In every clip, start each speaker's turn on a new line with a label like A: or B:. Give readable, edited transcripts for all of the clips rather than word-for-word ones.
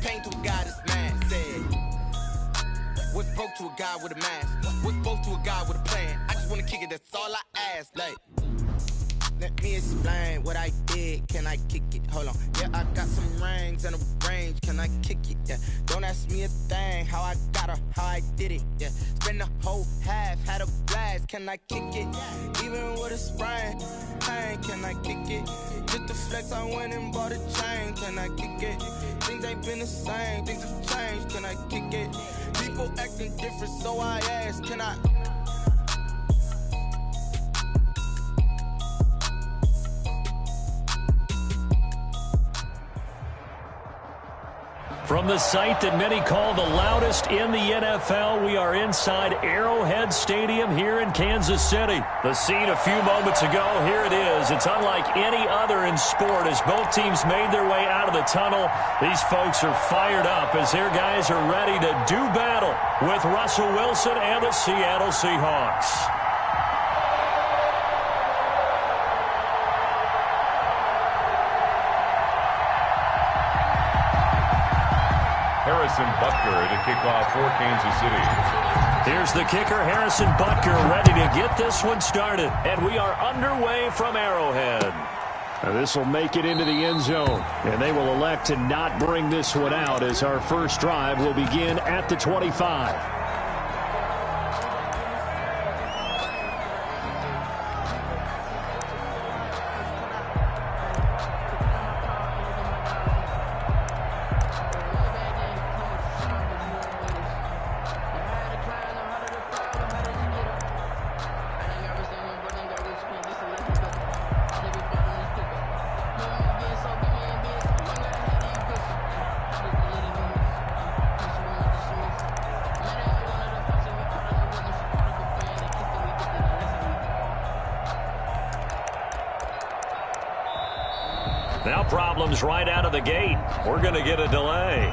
A: pain to a guy that's mad. Said, what's broke to a guy with a mask? What's broke to a guy with a plan? I just wanna kick it, that's all I ask. Like, let me explain what I did. Can I kick it? Hold on. Yeah, I got some rings and a range. Can I kick it? Yeah. Don't ask me a thing. How I got her, how I did it. Yeah. Spend the whole half, had a blast. Can I kick it? Even with a sprain. Pain, can I kick it? Just the flex, I went and bought a chain. Can I kick it? Things ain't been the same. Things have changed. Can I kick it? People acting different, so I ask. Can I?
B: From the site that many call the loudest in the NFL, we are inside Arrowhead Stadium here in Kansas City. The scene a few moments ago, here it is. It's unlike any other in sport as both teams made their way out of the tunnel. These folks are fired up as their guys are ready to do battle with Russell Wilson and the Seattle Seahawks.
C: Harrison Butker to kick off for Kansas City.
B: Here's the kicker, Harrison Butker, ready to get this one started. And we are underway from Arrowhead. This will make it into the end zone. And they will elect to not bring this one out as our first drive will begin at the 25. Now problems right out of the gate. We're going to get a delay.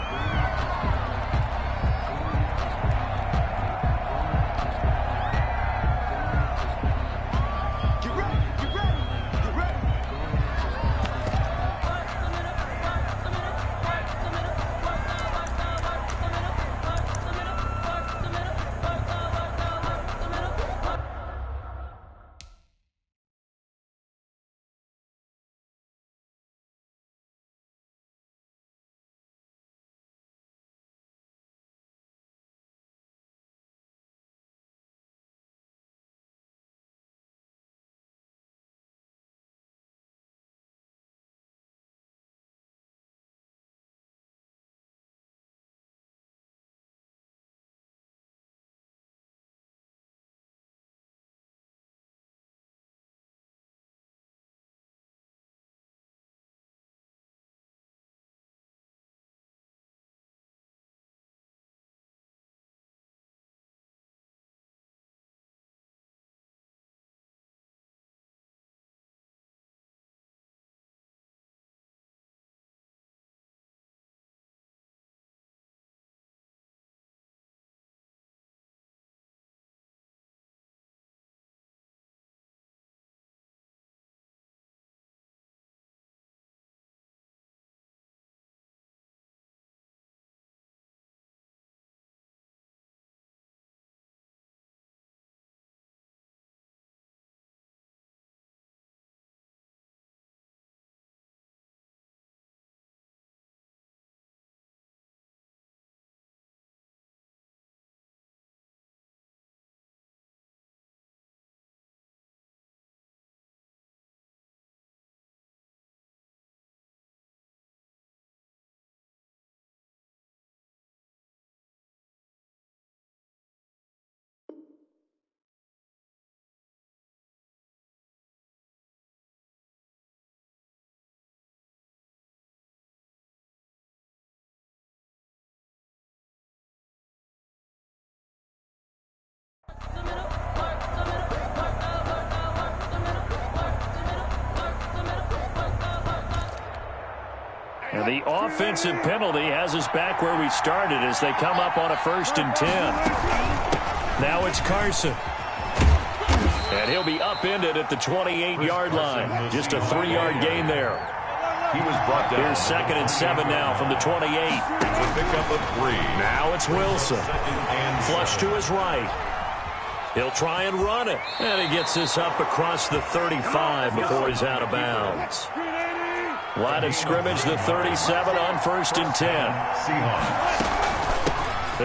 B: And the offensive penalty has us back where we started as they come up on a 1st and 10. Now it's Carson. And he'll be upended at the 28-yard line. Just a 3-yard gain there.
C: He was brought down.
B: Here's 2nd and 7 now from the 28.
C: It's a pickup of 3.
B: Now it's Wilson. Flush to his right. He'll try and run it. And he gets this up across the 35 before he's out of bounds. Line of scrimmage, the 37 on 1st and 10.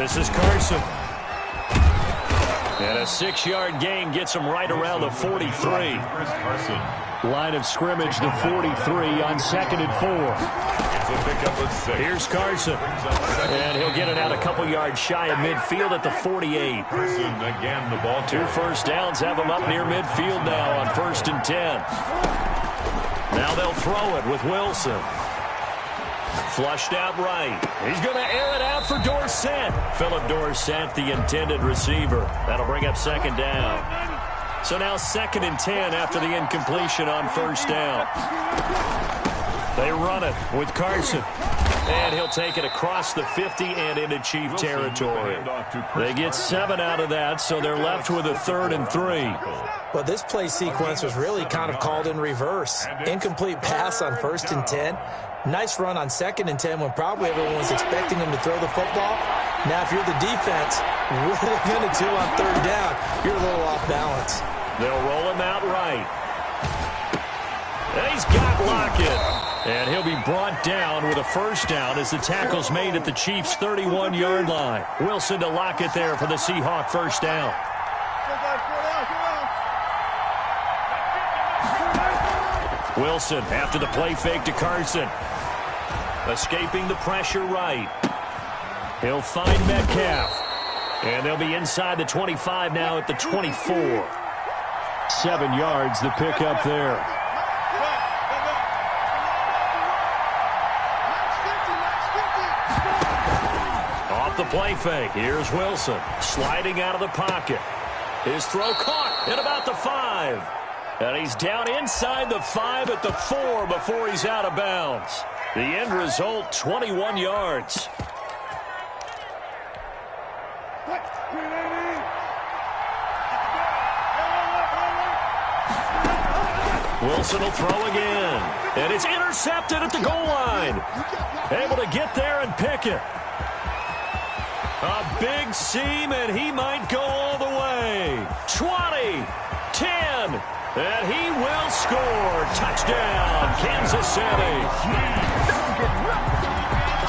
B: This is Carson. And a 6-yard gain gets him right around the 43. Line of scrimmage, the 43 on 2nd and 4. Here's Carson. And he'll get it out a couple yards shy of midfield at the 48.
C: Again, the ball
B: 2 first downs have him up near midfield now on 1st and 10. Now they'll throw it with Wilson. Flushed out right. He's going to air it out for Dorsett. Philip Dorsett, the intended receiver. That'll bring up 2nd down. So now 2nd and 10 after the incompletion on 1st down. They run it with Carson. And he'll take it across the 50 and into Chief territory. They get 7 out of that, so they're left with a 3rd and 3.
D: Well, this play sequence was really kind of called in reverse. Incomplete pass on 1st and 10. Nice run on 2nd and 10 when probably everyone was expecting him to throw the football. Now, if you're the defense, what are they going to do on 3rd down? You're a little off balance.
B: They'll roll him out right. And he's got Lockett. And he'll be brought down with a 1st down as the tackle's made at the Chiefs' 31-yard line. Wilson to Lockett there for the Seahawk 1st down. Wilson after the play fake to Carson. Escaping the pressure right. He'll find Metcalf. And they'll be inside the 25 now at the 24. 7 yards the pickup there. Off the play fake. Here's Wilson sliding out of the pocket. His throw caught at about the 5. And he's down inside the 5 at the 4 before he's out of bounds. The end result, 21 yards. Wilson will throw again. And it's intercepted at the goal line. Able to get there and pick it. A big seam, and he might go all the way. 20, 10. And he will score. Touchdown, Kansas City.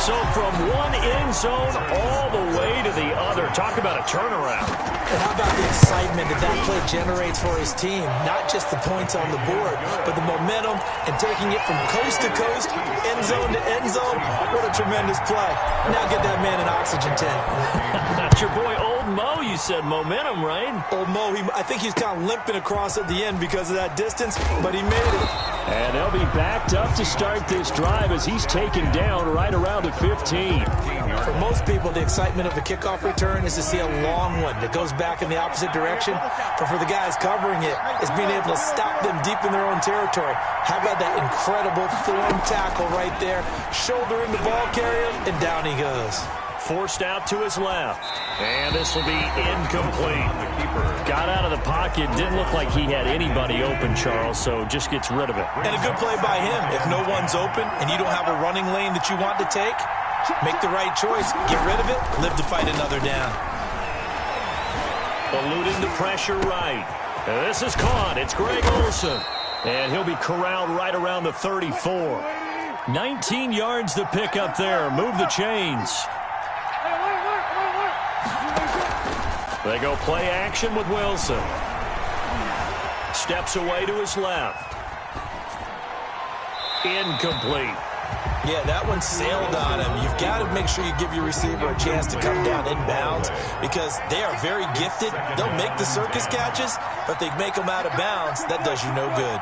B: So from one end zone all the way to the other. Talk about a turnaround.
D: And how about the excitement that that play generates for his team? Not just the points on the board, but the momentum and taking it from coast to coast, end zone to end zone. What a tremendous play. Now get that man an oxygen tank.
B: That's your boy Old Mo. You said momentum, right?
D: Old Mo, I think he's kind of limping across at the end because of that distance, but he made it.
B: And they'll be backed up to start this drive as he's taken down right around the 15.
D: For most people, the excitement of a kickoff return is to see a long one that goes back in the opposite direction. But for the guys covering it, it's being able to stop them deep in their own territory. How about that incredible form tackle right there? Shoulder in the ball carrier, and down he goes.
B: Forced out to his left. And this will be incomplete. Got out of the pocket. Didn't look like he had anybody open, Charles, so just gets rid of it.
D: And a good play by him. If no one's open and you don't have a running lane that you want to take, make the right choice. Get rid of it. Live to fight another down.
B: Eluding the pressure right. And this is caught. It's Greg Olsen. And he'll be corralled right around the 34. 19 yards to pick up there. Move the chains. They go play action with Wilson. Steps away to his left. Incomplete.
D: Yeah, that one sailed on him. You've got to make sure you give your receiver a chance to come down inbounds because they are very gifted. They'll make the circus catches, but they make them out of bounds. That does you no good.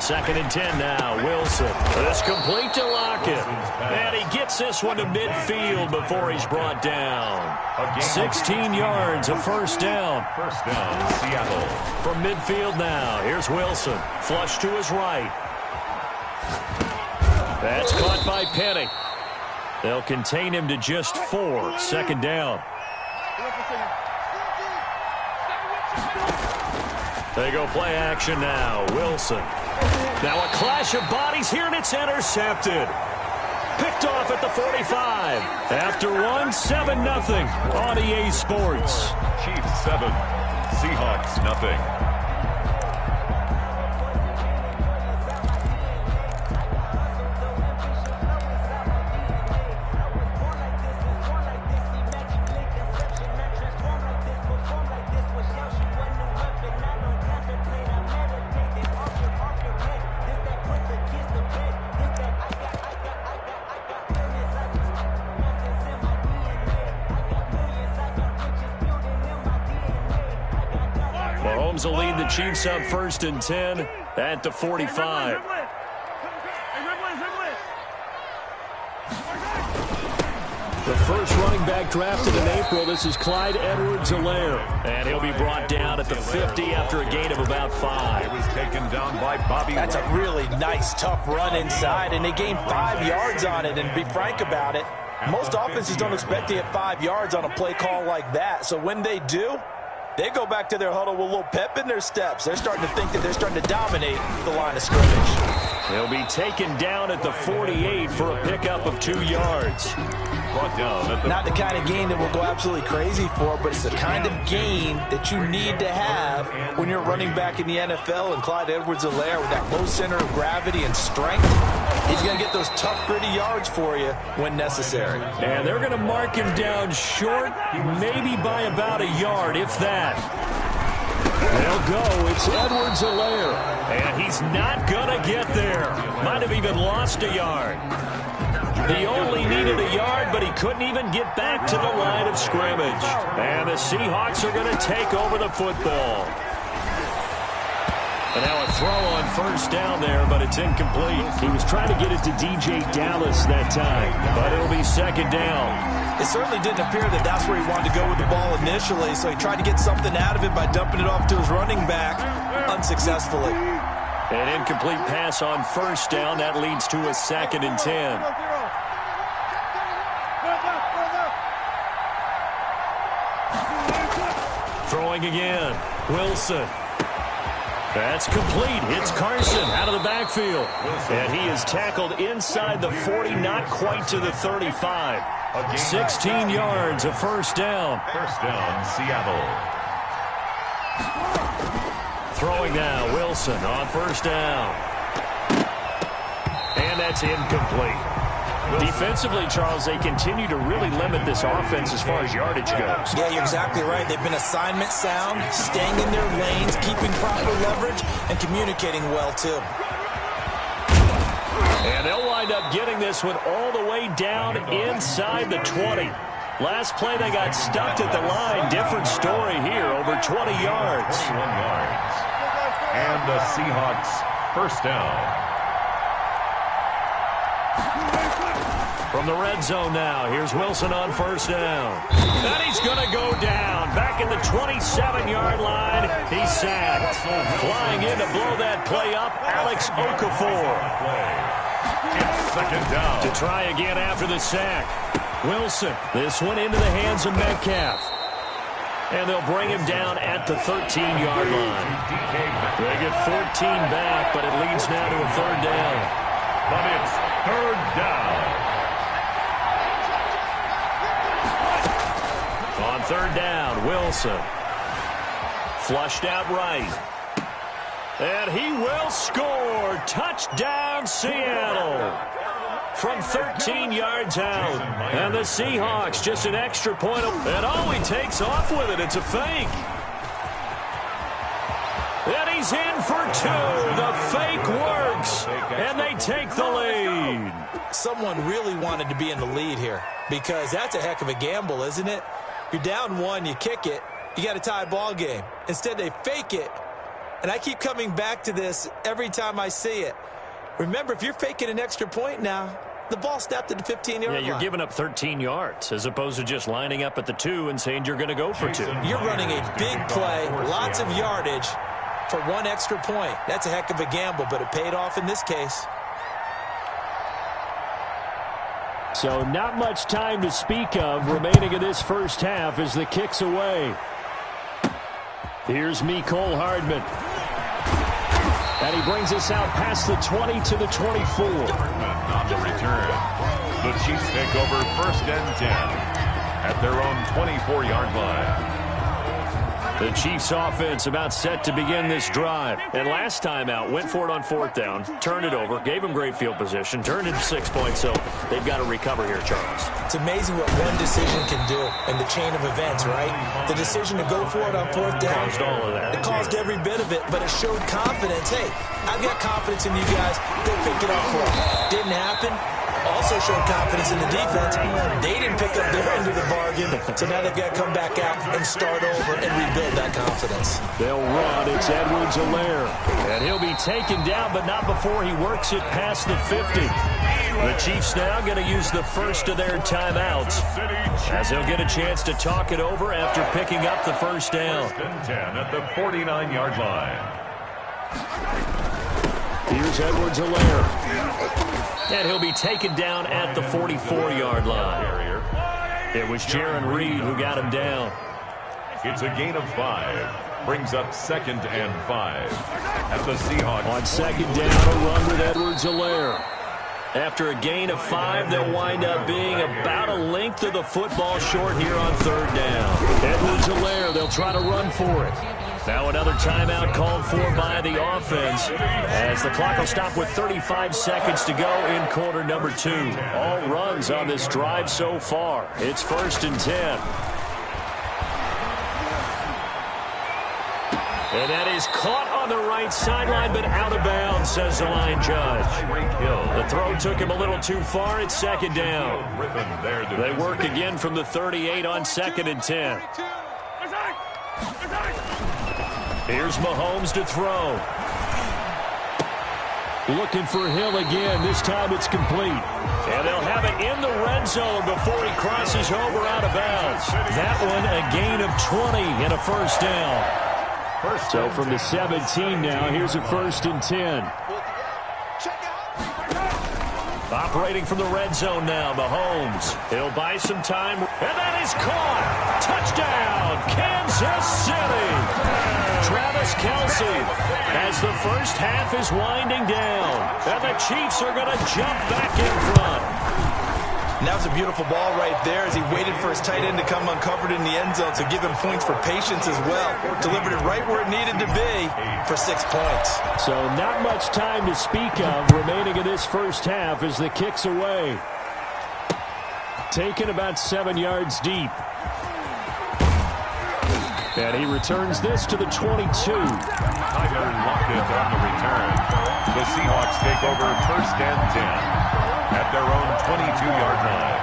B: 2nd and 10 now. Wilson. This complete to Lockett. And he gets this one to midfield before he's brought down. 16 yards, a 1st down.
C: 1st down, Seattle.
B: From midfield now. Here's Wilson. Flush to his right. That's caught by Penny. They'll contain him to just 4. 2nd down. They go play action now. Wilson. Now a clash of bodies here, and it's intercepted. Picked off at the 45. After one, 7-0 on EA Sports.
C: Chiefs 7, Seahawks nothing.
B: Mahomes will lead the Chiefs up 1st and 10 at the 45. The first running back drafted in April. This is Clyde Edwards-Helaire. And he'll be brought down at the 50 after a gain of about 5.
C: It was taken down by Bobby.
D: That's a really nice, tough run inside, and they gained 5 yards on it. And to be frank about it, most offenses don't expect to get 5 yards on a play call like that. So when they do, they go back to their huddle with a little pep in their steps. They're starting to think that they're starting to dominate the line of scrimmage.
B: He'll be taken down at the 48 for a pickup of 2 yards.
C: Brought down at the
D: Not the kind of gain that we'll go absolutely crazy for, but it's the kind of gain that you need to have when you're running back in the NFL. And Clyde Edwards-Helaire, with that low center of gravity and strength, he's going to get those tough, gritty yards for you when necessary.
B: And they're going to mark him down short, maybe by about a yard, if that. They'll go. It's Edwards-Helaire. And he's not going to get there. Might have even lost a yard. He only needed a yard, but he couldn't even get back to the line of scrimmage. And the Seahawks are going to take over the football. And now a throw on 1st down there, but it's incomplete. He was trying to get it to DJ Dallas that time, but it'll be 2nd down.
D: It certainly didn't appear that that's where he wanted to go with the ball initially, so he tried to get something out of it by dumping it off to his running back unsuccessfully.
B: An incomplete pass on 1st down. That leads to a 2nd and 10. Throwing again. Wilson. That's complete. It's Carson out of the backfield. And he is tackled inside the 40, not quite to the 35. 16 yards, a 1st down.
C: 1st down, Seattle.
B: Throwing now, Wilson on 1st down. And that's incomplete. Defensively, Charles, they continue to really limit this offense as far as yardage goes.
D: Yeah, you're exactly right. They've been assignment sound, staying in their lanes, keeping proper leverage, and communicating well, too.
B: And they'll wind up getting this one all the way down inside the 20. Last play, they got stuffed at the line. Different story here, over 20 yards.
C: 21 yards. And the Seahawks 1st down.
B: From the red zone now, here's Wilson on 1st down. And he's going to go down. Back at the 27-yard line, he's sacked. Flying in to blow that play up, Alex Okafor.
C: It's 2nd down.
B: To try again after the sack. Wilson, this one into the hands of Metcalf. And they'll bring him down at the 13-yard line. They get 14 back, but it leads now to a 3rd down.
C: But it's 3rd down.
B: On 3rd down, Wilson. Flushed out right. And he will score. Touchdown, Seattle. From 13 yards out. And the Seahawks just an extra point. And oh, he takes off with it. It's a fake. And he's in for 2. The fake works. And they take the lead.
D: Someone really wanted to be in the lead here, because that's a heck of a gamble, isn't it? You're down 1, you kick it, you got a tie ball game. Instead, they fake it. And I keep coming back to this every time I see it. Remember, if you're faking an extra point now, the ball snapped at the 15-yard line.
B: Yeah, you're giving up 13 yards as opposed to just lining up at the 2 and saying you're going to go for 2.
D: You're running a big play, lots of yardage for 1 extra point. That's a heck of a gamble, but it paid off in this case.
B: So not much time to speak of remaining in this first half as the kick's away. Here's Mecole Hardman. And he brings us out past the 20 to the 24.
C: On the return. The Chiefs take over 1st and 10 at their own 24-yard line.
B: The Chiefs offense about set to begin this drive. And last time out, went for it on 4th down, turned it over, gave them great field position, turned it to 6 points, so they've got to recover here, Charles.
D: It's amazing what one decision can do in the chain of events, right? The decision to go for it on 4th down.
B: Caused all of that.
D: It caused every bit of it, but it showed confidence. Hey, I've got confidence in you guys. Go pick it up for me. Didn't happen. Also showed confidence in the defense. They didn't pick up their end of the bargain, so now they've got to come back out and start over and rebuild that confidence.
B: They'll run. It's Edwards-Helaire. And he'll be taken down, but not before he works it past the 50. The Chiefs now going to use the first of their timeouts as they'll get a chance to talk it over after picking up the 1st down.
C: 1st and 10 at the 49-yard line.
B: Here's Edwards-Helaire. And he'll be taken down at the 44-yard line. It was Jaron Reed who got him down.
C: It's a gain of 5. Brings up 2nd and 5 at the Seahawks.
B: On 2nd down, a run with Edwards-Helaire. After a gain of 5, they'll wind up being about a length of the football short here on 3rd down. Edwards-Helaire, they'll try to run for it. Now another timeout called for by the offense as the clock will stop with 35 seconds to go in quarter number 2. All runs on this drive so far. It's 1st and 10. And that is caught on the right sideline, but out of bounds, says the line judge. The throw took him a little too far. It's 2nd down. They work again from the 38 on 2nd and 10. Here's Mahomes to throw. Looking for Hill again. This time it's complete. And they'll have it in the red zone before he crosses over out of bounds. That one a gain of 20 and a 1st down. So from the 17 now, here's a 1st and 10. Operating from the red zone now, Mahomes. He'll buy some time. And that is caught. Touchdown, Kansas City. Travis Kelce as the first half is winding down. And the Chiefs are going to jump back in front.
D: And that was a beautiful ball right there as he waited for his tight end to come uncovered in the end zone, so give him points for patience as well. Delivered it right where it needed to be for 6 points.
B: So not much time to speak of remaining in this first half as the kick's away. Taken about 7 yards deep. And he returns this to the 22.
C: Tyler Lockett on the return. The Seahawks take over 1st and 10 at their own 22-yard line.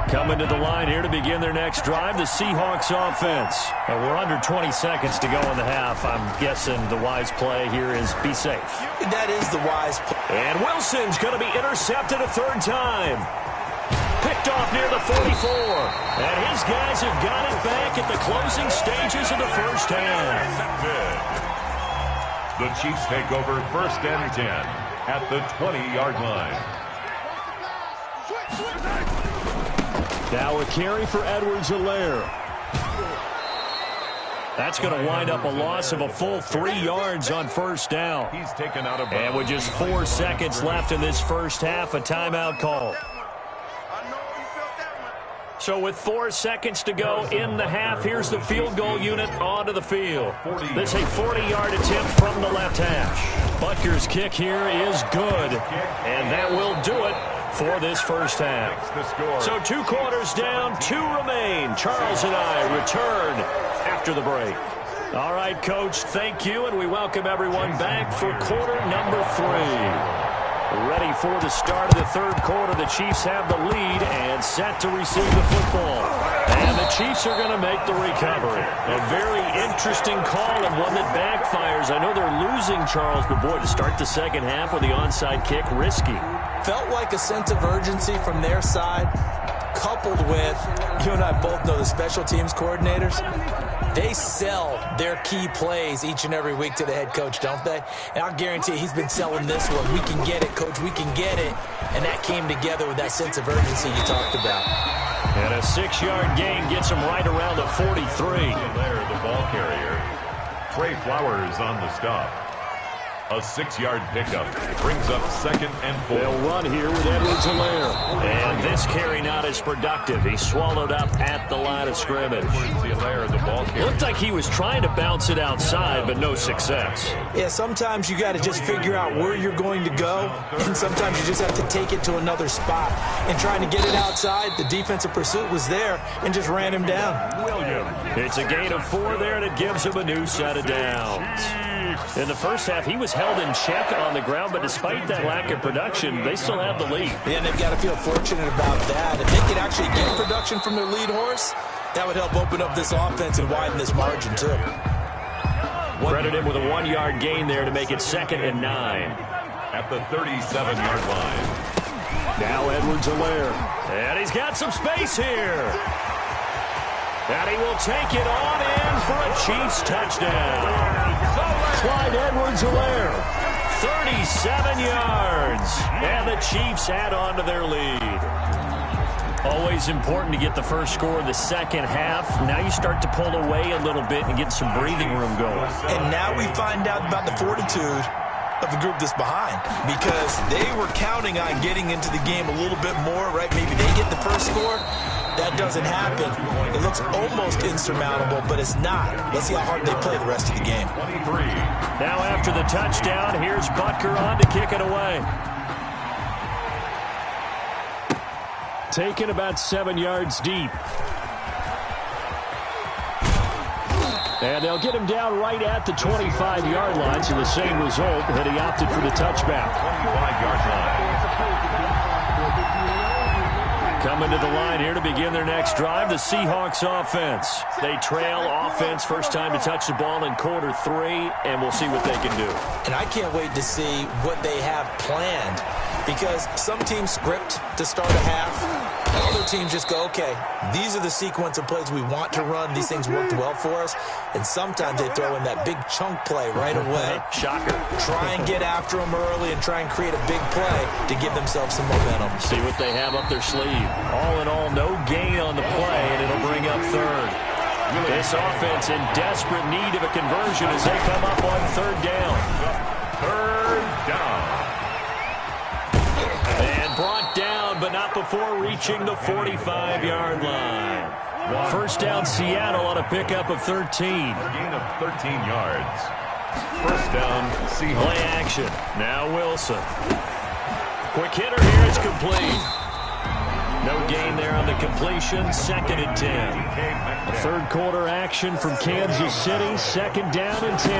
B: Coming to the line here to begin their next drive, the Seahawks offense. And we're under 20 seconds to go in the half. I'm guessing the wise play here is be safe.
D: That is the wise play.
B: And Wilson's going to be intercepted a 3rd time. Picked off near the 44. And his guys have got it back at the closing stages of the first half.
C: The Chiefs take over 1st and 10 at the 20-yard line.
B: Now a carry for Edwards-Helaire. That's going to wind up a loss of a full 3 yards on 1st down.
C: He's taken out of bounds.
B: And with just 4 seconds left in this first half, a timeout call. So with 4 seconds to go in the half, here's the field goal unit onto the field. This is a 40-yard attempt from the left hash. Butker's kick here is good, and that will do it for this first half. So 2 quarters down, 2 remain. Charles and I return after the break. All right, Coach, thank you, and we welcome everyone back for quarter number 3. Ready for the start of the 3rd quarter. The Chiefs have the lead and set to receive the football. And the Chiefs are going to make the recovery. A very interesting call and one that backfires. I know they're losing, Charles, but boy, to start the second half with the onside kick, risky.
D: Felt like a sense of urgency from their side, coupled with, you and I both know the special teams coordinators. They sell their key plays each and every week to the head coach, don't they? And I'll guarantee you he's been selling this one. We can get it, coach. We can get it. And that came together with that sense of urgency you talked about.
B: And a 6-yard gain gets him right around the 43.
C: There, the ball carrier. Trey Flowers on the stop. A 6-yard pickup brings up 2nd and 4.
B: They'll run here with Edwards-Helaire. And this carry not as productive. He swallowed up at the line of scrimmage.
C: Edwards-Helaire, the ball carrier.
B: Looked like he was trying to bounce it outside, but no success.
D: Yeah, sometimes you got to just figure out where you're going to go, and sometimes you just have to take it to another spot. And trying to get it outside, the defensive pursuit was there and just ran him down.
B: It's a gain of 4 there, and it gives him a new set of downs. In the first half, he was held in check on the ground, but despite that lack of production, they still have the lead.
D: And they've got to feel fortunate about that. If they could actually get production from their lead horse, that would help open up this offense and widen this margin, too.
B: Credit him with a 1-yard gain there to make it 2nd and 9.
C: At the 37-yard line.
B: Now Edwards-Helaire. And he's got some space here. And he will take it on in for a Chiefs touchdown. Clyde Edwards-Helaire, 37 yards. And the Chiefs add on to their lead. Always important to get the first score in the second half. Now you start to pull away a little bit and get some breathing room going.
D: And now we find out about the fortitude of the group that's behind, because they were counting on getting into the game a little bit more, right? Maybe they get the first score. That doesn't happen. It looks almost insurmountable, but it's not. Let's see how hard they play the rest of the game.
C: 23.
B: Now after the touchdown, here's Butker on to kick it away. Taken about 7 yards deep. And they'll get him down right at the 25-yard line, so the same result, and he opted for the touchback.
C: 25-yard line.
B: Coming to the line here to begin their next drive, the Seahawks offense. They trail offense first time to touch the ball in quarter 3, and we'll see what they can do.
D: And I can't wait to see what they have planned, because some teams script to start a half. Other teams just go, okay, these are the sequence of plays we want to run. These things worked well for us. And sometimes they throw in that big chunk play right away.
B: Shocker.
D: Try and get after them early and try and create a big play to give themselves some momentum.
B: See what they have up their sleeve. All in all, no gain on the play, and it'll bring up 3rd. This offense in desperate need of a conversion as they come up on 3rd down.
C: 3rd down.
B: And brought down, but not before reaching the 45-yard line. First down, Seattle on a pickup of 13.
C: Gain of 13 yards. First down, Seahawks.
B: Play action. Now Wilson. Quick hitter here. It's complete. No gain there on the completion. 2nd and 10. A 3rd quarter action from Kansas City. 2nd down and 10.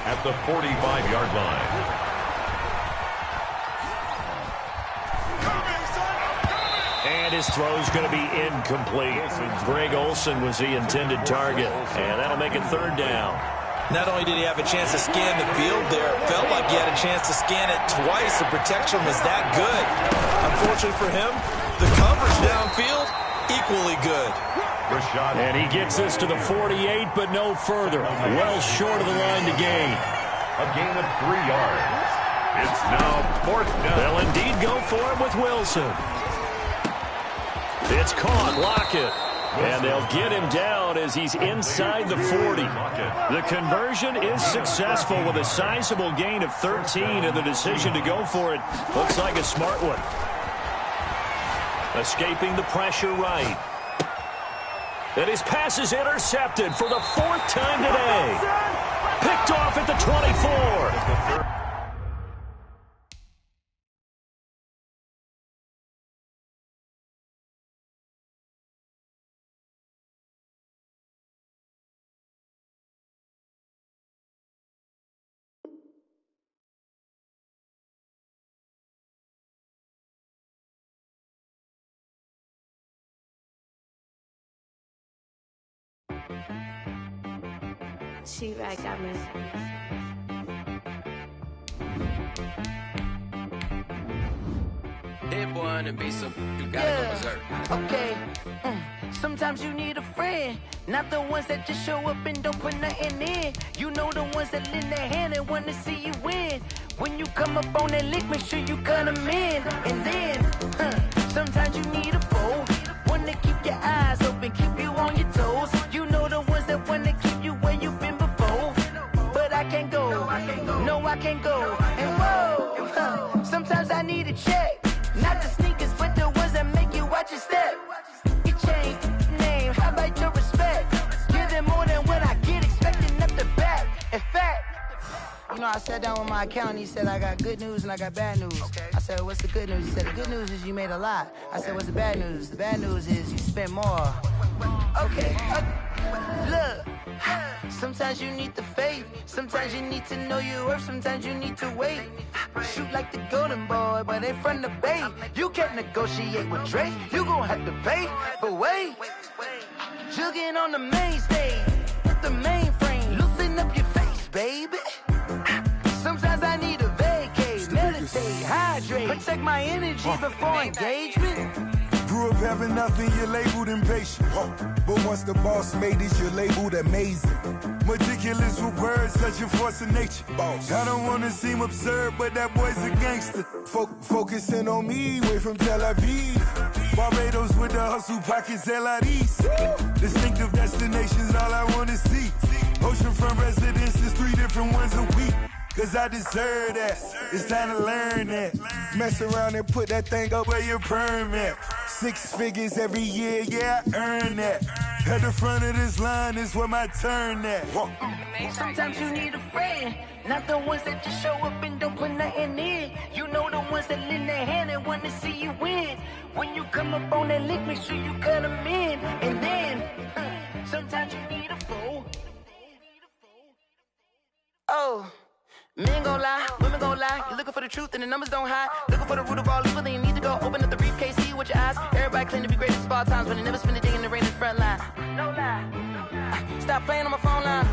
C: At the 45-yard line.
B: And his throw's going to be incomplete. Greg Olsen was the intended target. And that'll make it 3rd down.
D: Not only did he have a chance to scan the field there, it felt like he had a chance to scan it twice. The protection was that good. Unfortunately for him, the coverage downfield, equally good.
B: And he gets this to the 48, but no further. Well short of the line to gain.
C: A gain of 3 yards. It's now 4th down.
B: They'll indeed go for him with Wilson. It's caught. Lockett. And they'll get him down as he's inside the 40. The conversion is successful with a sizable gain of 13, and the decision to go for it looks like a smart one. Escaping the pressure right. And his pass is intercepted for the 4th time today. Picked off at the 24.
E: She right got me.
A: Hit boy on the beat, so you gotta go berserk.
E: Okay.
A: Sometimes you need a friend, not the ones that just show up and don't put nothing in. You know the ones that lend their hand and want to see you win. When you come up on that lick, make sure you cut them in. And then, sometimes you need a foe, one to keep your eyes open, keep you on your toes. You know the ones that want to keep you where you've been before. But I can't go, no I can't go. And whoa, sometimes I need a check. Not the sneakers, but the ones that make you watch your step. You change name, how about your respect? Give them more than what I get, expecting up the back. In fact, you know, I sat down with my accountant, he said I got good news and I got bad news. Okay. I said, what's the good news? He said, the good news is you made a lot. I said, what's the bad news? The bad news is you spent more. Okay, look, sometimes you need the faith, sometimes you need to know your worth, sometimes you need to wait. Shoot like the golden boy, but in front of Bay. You can't negotiate with Drake, you gon' have to pay. But wait, jugging on the main stage, with the mainframe, loosen up your face, baby. Sometimes I need a vacate, meditate, hydrate, protect my energy before engagement.
F: Grew up having nothing, you're labeled impatient. But once the boss made it, you're labeled amazing. Meticulous with words, such a force of nature. I don't wanna seem absurd, but that boy's a gangster. Focusing on me, way from Tel Aviv. Barbados with the hustle pockets, LIDs. Distinctive destinations, all I wanna see. Oceanfront residences, 3 different ones a week. Cause I deserve that, it's time to learn that. Mess around and put that thing up where your permit. 6 figures every year, yeah, I earn that. At the front of this line is where my turn at.
A: Sometimes you need a friend, not the ones that just show up and don't put nothing in. You know the ones that lend their hand and want to see you win. When you come up on that lick, make sure you cut them in. And then, sometimes you need a foe. Oh. Men gon' lie, women gon' lie. You're looking for the truth and the numbers don't hide. Looking for the root of all evil, then you need to go open up the briefcase, see with your eyes. Everybody claim to be greatest of all times, but they never spend a day in the rain in the front line. No lie. Stop playing on my phone line.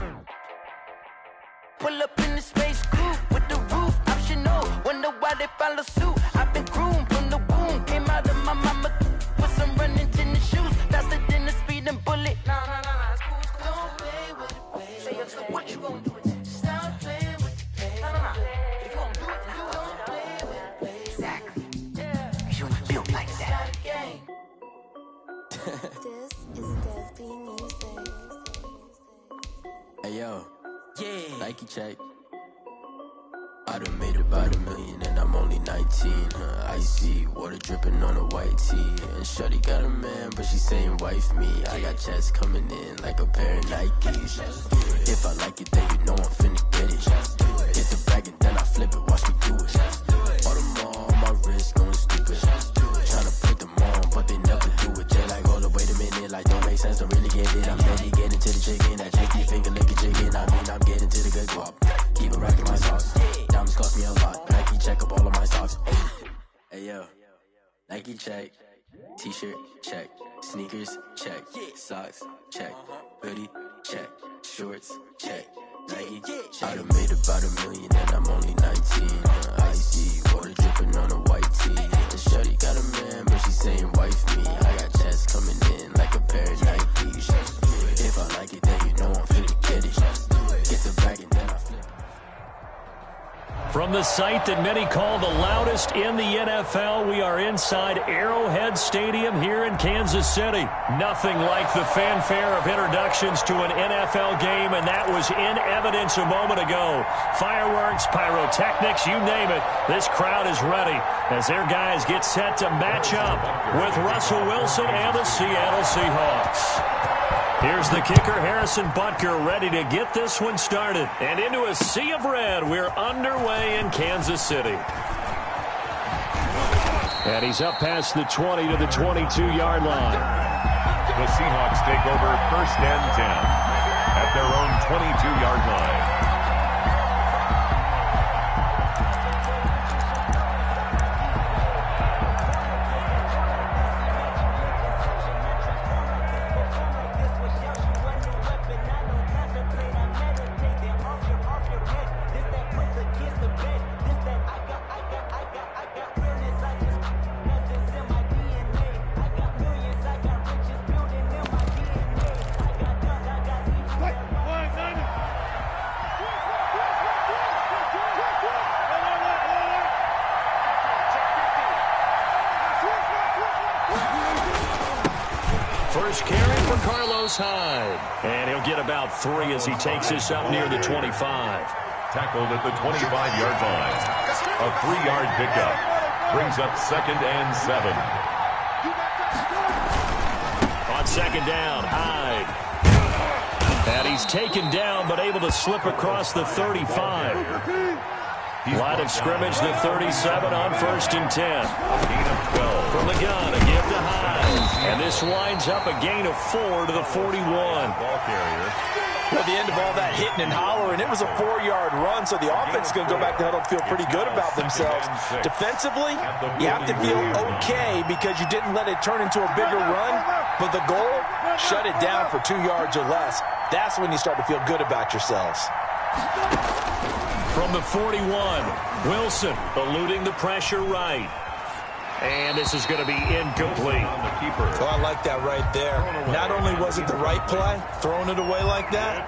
A: Pull up in the space coupe with the roof optional. Wonder why they follow suit. I've been groomed from the womb. Came out of my mama with some running tennis shoes. Faster than the speeding bullet. Nah, it's cool, it's cool. Don't play with it, baby. Say yo, so what you gon' do with it? Stop playing with it. If you gon' do it, then you don't play with it, baby. Exactly. You ain't built like that.
E: This is Desby Music.
G: Hey yo, yeah. Nike check. I done made about $1 million and I'm only 19. Icy water dripping on a white tee. And shorty got a man, but she saying wife me. I got checks coming in like a pair of Nikes. If I like it, then you know I'm finna get it. Hit the bag and then I flip it, watch me do it. All on my wrist going stupid. Tryna put them on, but they never do it. They like, hold up, wait a minute, like don't make sense, don't really get it. I'm ready, getting to the chicken, that tricky finger licking chicken. I mean, I'm getting to the good guap. Keep it rocking my socks. Diamonds cost me a lot. Nike check up all of my socks. Hey yo, Nike check. T-shirt check. Sneakers check. Socks check. Hoodie check. Shorts check. Nike I done made about $1 million and I'm only 19. Icy water dripping on a white tee. The shorty got a man, but she saying wife me. I got checks coming in like a pair of Nikes. If I like it, then you know I'm finna get it. Get the bag and then I flip it.
B: From the site that many call the loudest in the NFL, we are inside Arrowhead Stadium here in Kansas City. Nothing like the fanfare of introductions to an NFL game, and that was in evidence a moment ago. Fireworks, pyrotechnics, you name it. This crowd is ready as their guys get set to match up with Russell Wilson and the Seattle Seahawks. Here's the kicker, Harrison Butker, ready to get this one started. And into a sea of red, we're underway in Kansas City. And he's up past the 20 to the 22-yard line.
C: The Seahawks take over 1st and 10 at their own 22-yard line.
B: for Carlos Hyde. And he'll get about 3 as he takes this up near the 25.
C: Tackled at the 25-yard line. A 3-yard pickup. Brings up 2nd and 7.
B: On 2nd down, Hyde. And he's taken down, but able to slip across the 35. Line of scrimmage, the 37 on 1st and 10.
C: Gain of 12.
B: From the gun, a give to Hyde. And this winds up a gain of 4 to the 41.
C: Ball carrier.
D: Well, at the end of all that hitting and hollering, it was a 4-yard run, so the offense is going to go back to huddle and feel pretty good about themselves. Defensively, you have to feel okay because you didn't let it turn into a bigger run, but the goal, shut it down for 2 yards or less. That's when you start to feel good about yourselves.
B: From the 41, Wilson eluding the pressure right. And this is going to be incomplete.
D: Oh, I like that right there. Not only was it the right play, throwing it away like that,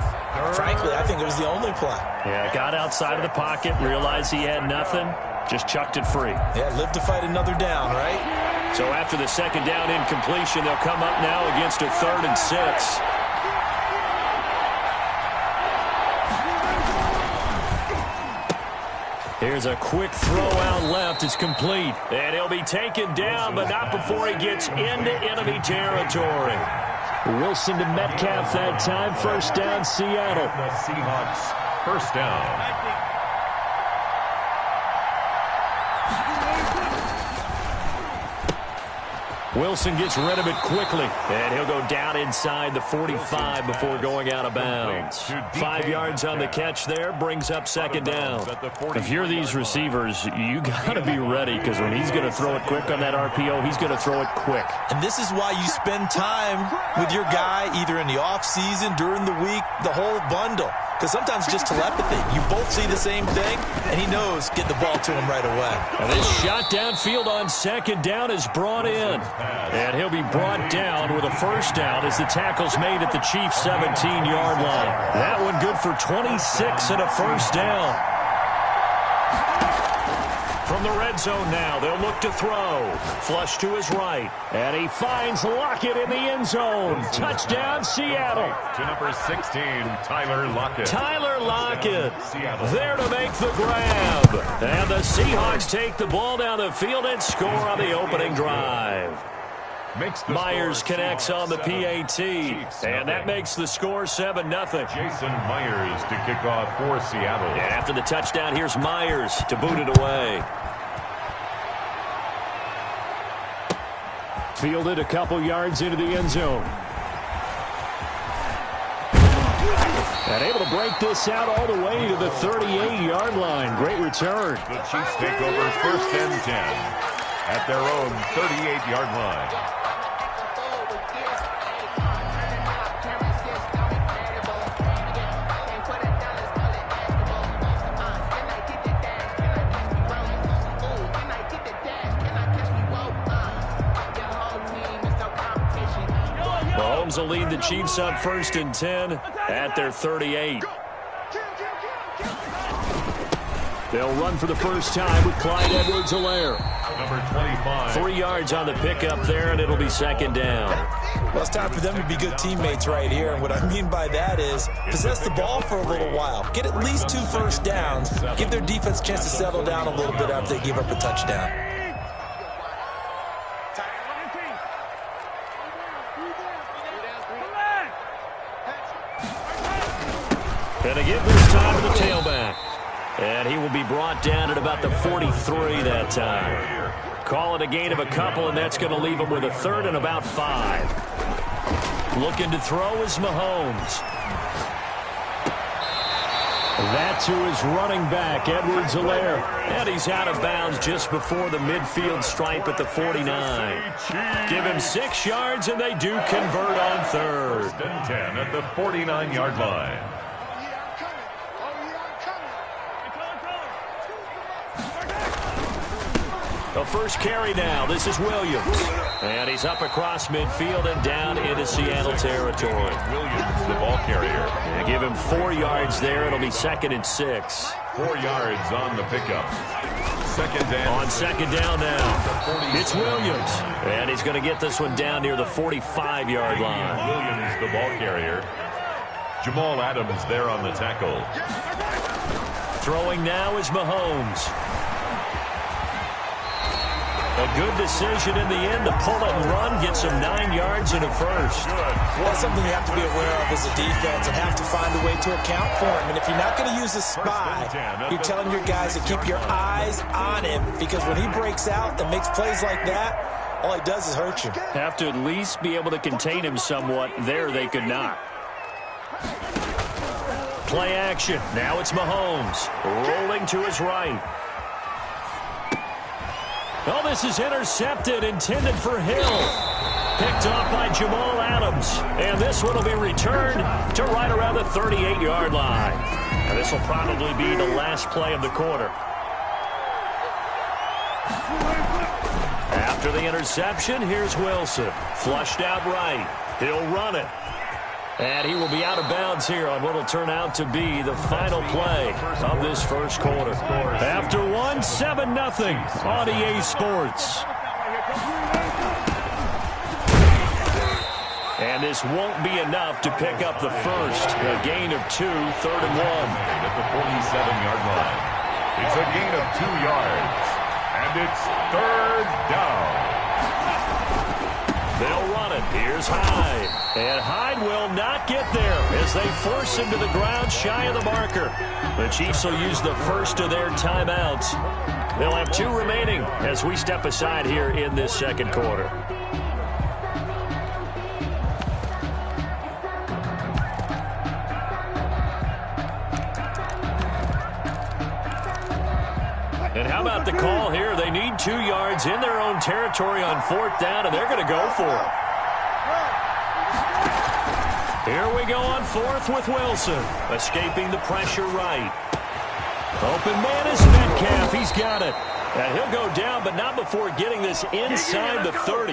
D: frankly, I think it was the only play.
B: Yeah, got outside of the pocket, realized he had nothing, just chucked it free.
D: Yeah, live to fight another down, right?
B: So after the 2nd down incompletion, they'll come up now against a 3rd and 6. Here's a quick throw out left. It's complete. And he'll be taken down, but not before he gets into enemy territory. Wilson to Metcalf that time. 1st down, Seattle.
C: The Seahawks, 1st down.
B: Wilson gets rid of it quickly, and he'll go down inside the 45 before going out of bounds. 5 yards on the catch there, brings up 2nd down. If you're these receivers, you got to be ready, because when he's going to throw it quick on that RPO, he's going to throw it quick.
D: And this is why you spend time with your guy either in the offseason, during the week, the whole bundle. Because sometimes just telepathy. You both see the same thing, and he knows get the ball to him right away.
B: And this shot downfield on 2nd down is brought in. And he'll be brought down with a 1st down as the tackle's made at the Chiefs' 17-yard line. That one good for 26 and a 1st down. From the red zone now, they'll look to throw. Flush to his right. And he finds Lockett in the end zone. Touchdown, Seattle.
C: To number 16, Tyler Lockett.
B: Tyler Lockett there to make the grab. And the Seahawks take the ball down the field and score on the opening drive. Myers connects on the PAT, and that makes the score 7-0.
C: Jason Myers to kick off for Seattle.
B: And after the touchdown, here's Myers to boot it away. Fielded a couple yards into the end zone. And able to break this out all the way to the 38-yard line. Great return.
C: The Chiefs take over 1st and 10 at their own 38-yard line.
B: Mahomes will lead the Chiefs up 1st and 10 at their 38. They'll run for the first time with Clyde Edwards-Helaire.
C: Number 25.
B: 3 yards on the pickup there, and it'll be 2nd down.
D: Well, it's time for them to be good teammates right here. And what I mean by that is possess the ball for a little while. Get at least 2 first downs. Give their defense a chance to settle down a little bit after they give up a touchdown.
B: And they give this time to the tailback. And he will be brought down at about the 43 that time. Call it a gain of a couple, and that's going to leave him with a 3rd and about 5. Looking to throw is Mahomes. That's who is running back, Edwards-Helaire. And he's out of bounds just before the midfield stripe at the 49. Give him 6 yards, and they do convert on 3rd.
C: 1st and 10 at the 49-yard line.
B: The first carry now. This is Williams. And he's up across midfield and down into Seattle territory.
C: Williams, the ball carrier.
B: And give him 4 yards there. It'll be 2nd and 6.
C: 4 yards on the pickup.
B: On second down now, it's Williams. And he's going to get this one down near the 45-yard line.
C: Williams, the ball carrier. Jamal Adams there on the tackle.
B: Throwing now is Mahomes. A good decision in the end to pull it and run, get some 9 yards and a first.
D: Well, that's something you have to be aware of as a defense and have to find a way to account for him. And if you're not going to use a spy, you're telling your guys to keep your eyes on him, because when he breaks out and makes plays like that, all he does is hurt you.
B: Have to at least be able to contain him somewhat. There they could not. Play action. Now it's Mahomes rolling to his right. Oh, this is intercepted, intended for Hill. Picked off by Jamal Adams. And this one will be returned to right around the 38-yard line. And this will probably be the last play of the quarter. After the interception, here's Wilson. Flushed out right. He'll run it. And he will be out of bounds here on what will turn out to be the final play of this first quarter. After one, 7-0 on EA Sports. And this won't be enough to pick up the first. A gain of 2, 3rd and 1.
C: At the 47-yard line. It's a gain of 2 yards. And it's 3rd down.
B: They'll run it. Here's Hyde. And Hyde will not get there as they force him to the ground shy of the marker. The Chiefs will use the first of their timeouts. They'll have 2 remaining as we step aside here in this second quarter. And how about the call here? They need 2 yards in their own territory on 4th down, and they're going to go for it. Here we go on 4th with Wilson. Escaping the pressure right. Open man is Metcalf. He's got it. And he'll go down, but not before getting this inside the 30.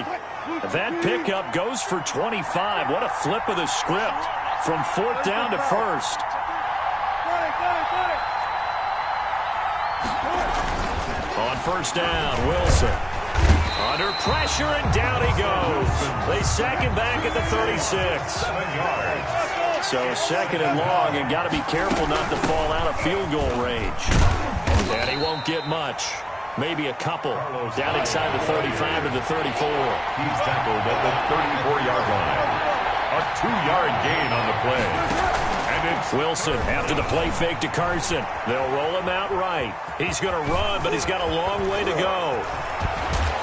B: That pickup goes for 25. What a flip of the script from 4th down to 1st. On 1st down, Wilson. Under pressure, and down he goes. They sack him back at the 36.
C: 7 yards.
B: So 2nd and long, and got to be careful not to fall out of field goal range. And he won't get much. Maybe a couple. Down inside the 35 to the 34.
C: He's tackled at the 34-yard line. A 2-yard gain on the play. And it's
B: Wilson after the play fake to Carson. They'll roll him out right. He's going to run, but he's got a long way to go.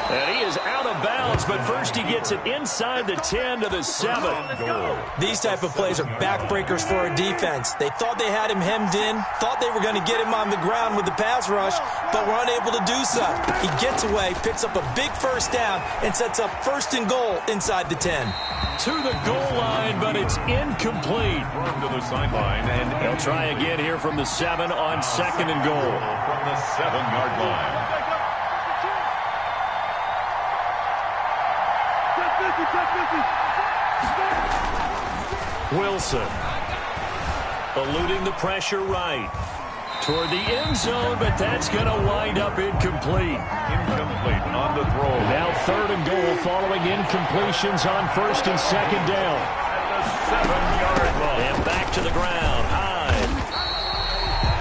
B: And he is out of bounds, but first he gets it inside the 10 to the 7.
D: These type of plays are backbreakers for a defense. They thought they had him hemmed in, thought they were going to get him on the ground with the pass rush, but were unable to do so. He gets away, picks up a big 1st down, and sets up 1st and goal inside the 10.
B: To the goal line, but it's incomplete.
C: to the sideline, and
B: They'll try again here from the 7 on 2nd and goal.
C: From the 7-yard line.
B: Wilson eluding the pressure right toward the end zone, but that's going to wind up incomplete.
C: Incomplete on the throw.
B: Now 3rd and goal following incompletions on 1st and 2nd down.
C: At the 7-yard line.
B: And back to the ground. Hyde.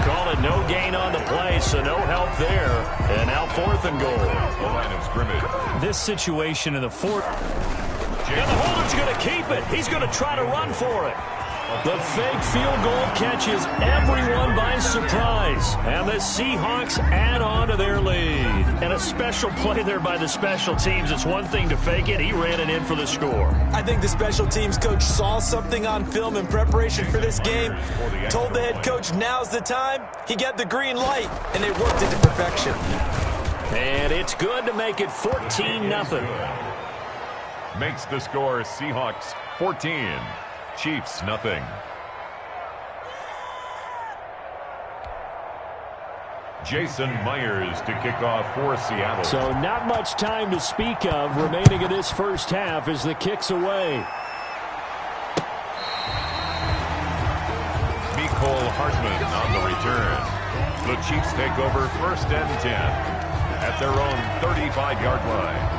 B: Call it no gain on the play, so no help there. And now 4th and goal.
C: The line of scrimmage.
B: This situation in the 4th. And the holder's going to keep it. He's going to try to run for it. The fake field goal catches everyone by surprise. And the Seahawks add on to their lead. And a special play there by the special teams. It's one thing to fake it. He ran it in for the score.
D: I think the special teams coach saw something on film in preparation for this game, told the head coach now's the time. He got the green light, and they worked it to perfection.
B: And it's good to make it 14-0.
C: Makes the score Seahawks 14. Chiefs nothing. Jason Myers to kick off for Seattle.
B: So not much time to speak of remaining in this first half as the kick's away.
C: Mecole Hardman on the return. The Chiefs take over 1st and 10 at their own 35-yard line.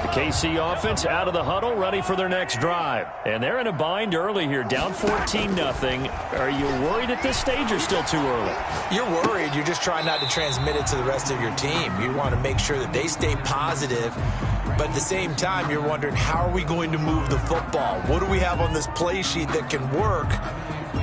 B: The KC offense out of the huddle, ready for their next drive. And they're in a bind early here, down 14-0. Are you worried at this stage or still too early?
D: You're worried. You're just trying not to transmit it to the rest of your team. You want to make sure that they stay positive. But at the same time, you're wondering, how are we going to move the football? What do we have on this play sheet that can work?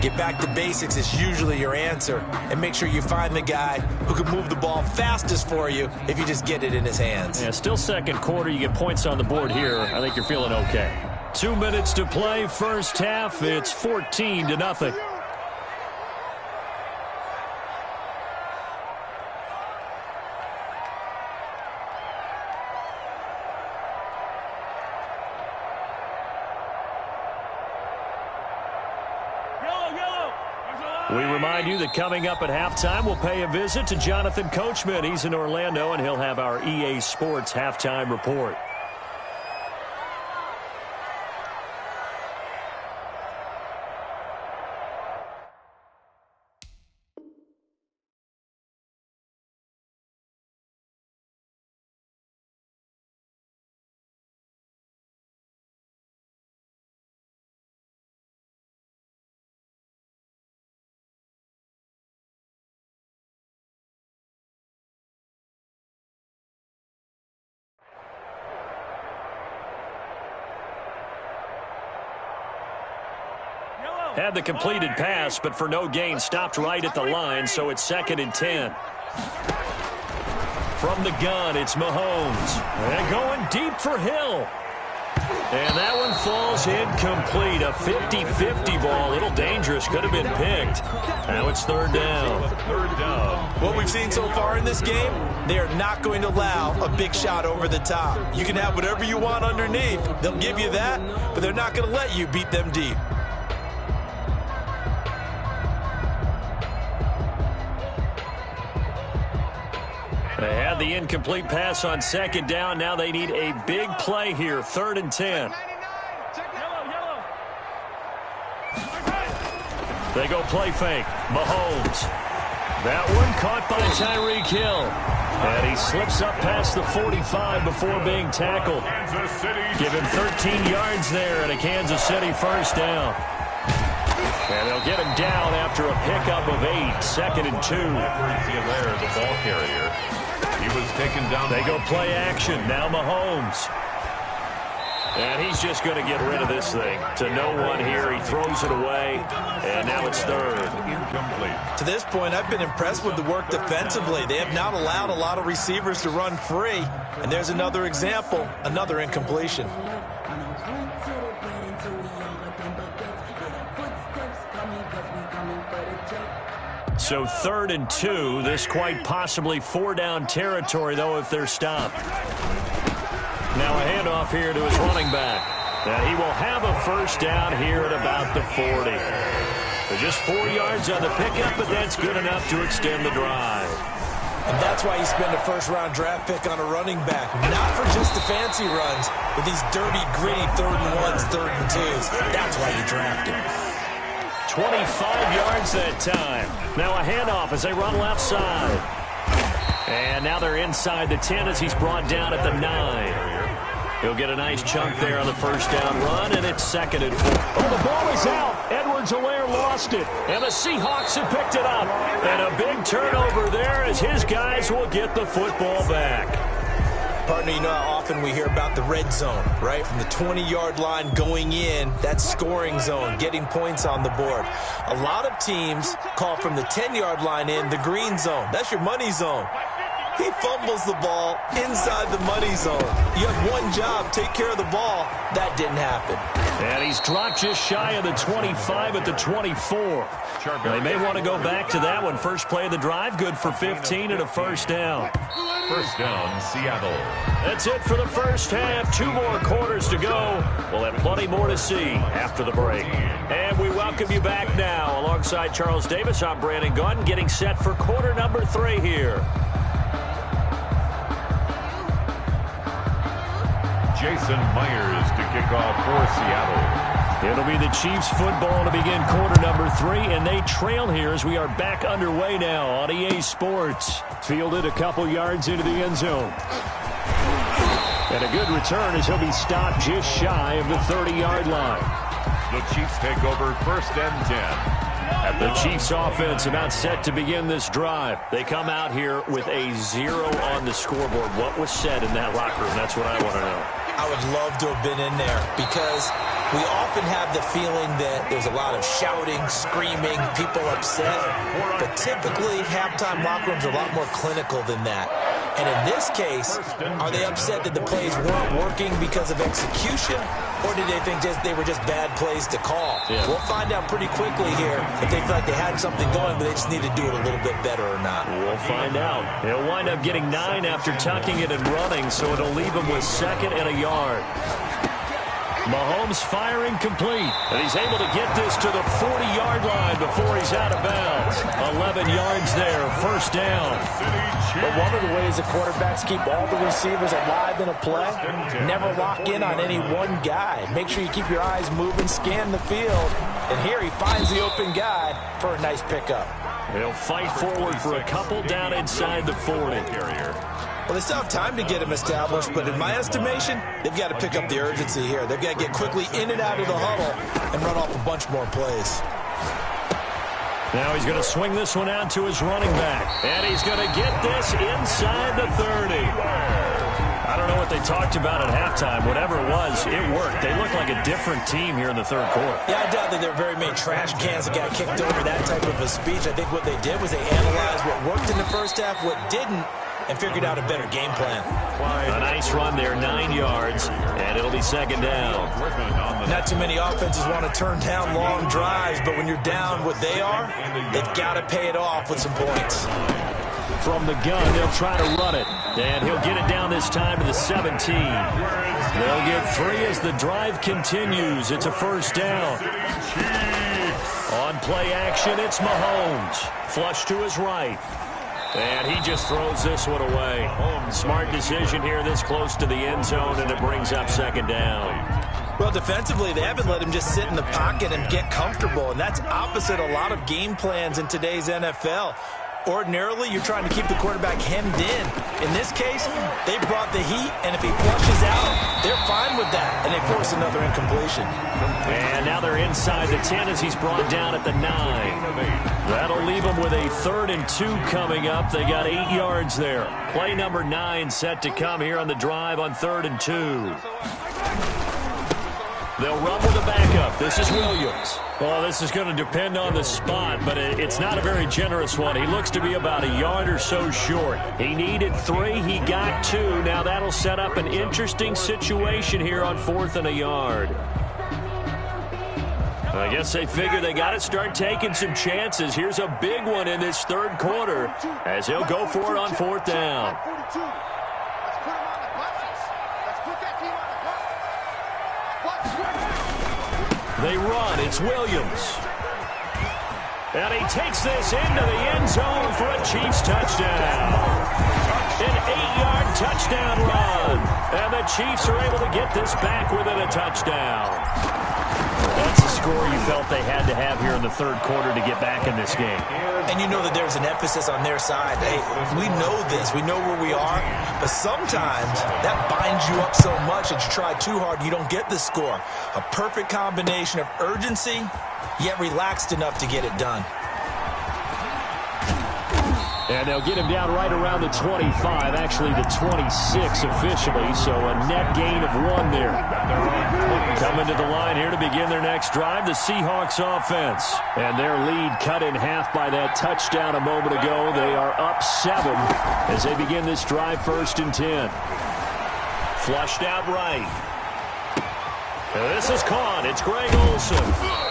D: Get back to basics is usually your answer. And make sure you find the guy who can move the ball fastest for you if you just get it in his hands.
B: Yeah, still second quarter. You get points on the board here. I think you're feeling okay. 2 minutes to play, first half. It's 14-0. We remind you that coming up at halftime, we'll pay a visit to Jonathan Coachman. He's in Orlando, and he'll have our EA Sports halftime report. Had the completed pass, but for no gain, stopped right at the line, so it's 2nd and 10. From the gun, it's Mahomes. And going deep for Hill. And that one falls incomplete. A 50-50 ball. A little dangerous. Could have been picked. Now it's 3rd down.
C: 3rd down.
D: What we've seen so far in this game, they are not going to allow a big shot over the top. You can have whatever you want underneath. They'll give you that, but they're not going to let you beat them deep.
B: They had the incomplete pass on 2nd down. Now they need a big play here. 3rd and 10. They go play fake. Mahomes. That one caught by Tyreek Hill. And he slips up past the 45 before being tackled. Give him 13 yards there and a Kansas City 1st down. And they'll get him down after a pickup of 8. 2nd and 2.
C: The ball carrier. He was taken down.
B: They go play action. Now Mahomes. And he's just going to get rid of this thing. To no one here. He throws it away. And now it's 3rd.
C: Incomplete.
D: To this point, I've been impressed with the work defensively. They have not allowed a lot of receivers to run free. And there's another example, another incompletion.
B: So 3rd and 2. This quite possibly 4-down territory, though, if they're stopped. Now a handoff here to his running back. And he will have a 1st down here at about the 40. So just 4 yards on the pickup, but that's good enough to extend the drive.
D: And that's why you spend a 1st-round draft pick on a running back. Not for just the fancy runs, but these dirty, gritty 3rd and 1s, 3rd and 2s. That's why you draft him.
B: 25 yards that time. Now a handoff as they run left side. And now they're inside the 10 as he's brought down at the 9. He'll get a nice chunk there on the 1st down run, and it's 2nd and 4. Oh, the ball is out. Edwards-Helaire lost it, and the Seahawks have picked it up. And a big turnover there as his guys will get the football back.
D: Partner, you know how often we hear about the red zone, right? From the 20-yard line going in, that's scoring zone, getting points on the board. A lot of teams call from the 10-yard line in the green zone. That's your money zone. He fumbles the ball inside the money zone. You have one job, take care of the ball. That didn't happen.
B: And he's dropped just shy of the 25 at the 24. They may want to go back to that one. First play of the drive, good for 15 and a 1st down.
C: 1st down, Seattle.
B: That's it for the 1st half. 2 more quarters to go. We'll have plenty more to see after the break. And we welcome you back now. Alongside Charles Davis, I'm Brandon Gunn, getting set for quarter number 3 here.
C: Jason Myers to kick off for Seattle.
B: It'll be the Chiefs football to begin quarter number 3, and they trail here as we are back underway now on EA Sports. Fielded a couple yards into the end zone. And a good return as he'll be stopped just shy of the 30-yard line.
C: The Chiefs take over 1st and 10.
B: The Chiefs offense about set to begin this drive. They come out here with a 0 on the scoreboard. What was said in that locker room? That's what I want to know.
D: I would love to have been in there because we often have the feeling that there's a lot of shouting, screaming, people upset. But typically, halftime locker rooms are a lot more clinical than that. And in this case, are they upset that the plays weren't working because of execution? Or did they think they were just bad plays to call? Yeah. We'll find out pretty quickly here if they feel like they had something going, but they just need to do it a little bit better or not.
B: We'll find out. He'll wind up getting 9 after tucking it and running, so it'll leave him with 2nd and a yard. Mahomes firing complete, and he's able to get this to the 40-yard line before he's out of bounds. 11 yards there, 1st down.
D: But one of the ways the quarterbacks keep all the receivers alive in a play, never lock in on any one guy. Make sure you keep your eyes moving, scan the field. And here he finds the open guy for a nice pickup.
B: He'll fight forward for a couple down inside the 40.
D: Well, they still have time to get him established, but in my estimation, they've got to pick up the urgency here. They've got to get quickly in and out of the huddle and run off a bunch more plays.
B: Now he's going to swing this one out to his running back, and he's going to get this inside the 30. I don't know what they talked about at halftime. Whatever it was, it worked. They look like a different team here in the 3rd quarter.
D: Yeah, I doubt that there were very many trash cans that got kicked over, that type of a speech. I think what they did was they analyzed what worked in the first half, what didn't, and figured out a better game plan.
B: A nice run there, 9 yards, and it'll be 2nd down.
D: Not too many offenses want to turn down long drives, but when you're down what they are, they've got to pay it off with some points.
B: From the gun, they'll try to run it, and he'll get it down this time to the 17. They'll get 3 as the drive continues. It's a 1st down. On play action, it's Mahomes. Flush to his right. And he just throws this one away. Smart decision here this close to the end zone, and it brings up 2nd down.
D: Well, defensively, they haven't let him just sit in the pocket and get comfortable, and that's opposite a lot of game plans in today's NFL. Ordinarily, you're trying to keep the quarterback hemmed in. In this case, they brought the heat, and if he flushes out, they're fine with that, and they force another incompletion.
B: And now they're inside the 10 as he's brought down at the 9. That'll leave them with a 3rd and 2 coming up. They got 8 yards there. Play number 9 set to come here on the drive on 3rd and 2. They'll run with a backup. This is Williams. Well, this is going to depend on the spot, but it's not a very generous one. He looks to be about a yard or so short. He needed 3. He got 2. Now that'll set up an interesting situation here on 4th and a yard. I guess they figure they got to start taking some chances. Here's a big one in this 3rd quarter as he'll go for it on 4th down. They run. It's Williams. And he takes this into the end zone for a Chiefs touchdown. An 8-yard touchdown run. And the Chiefs are able to get this back within a touchdown. That's a score you felt they had to have here in the 3rd quarter to get back in this game.
D: And you know that there's an emphasis on their side. Hey, we know this. We know where we are. But sometimes that binds you up so much that you try too hard, you don't get the score. A perfect combination of urgency, yet relaxed enough to get it done.
B: And they'll get him down right around the 25, actually the 26 officially, so a net gain of 1 there. Coming to the line here to begin their next drive, the Seahawks offense. And their lead cut in half by that touchdown a moment ago. They are up 7 as they begin this drive 1st and 10. Flushed out right. And this is caught. It's Greg Olsen.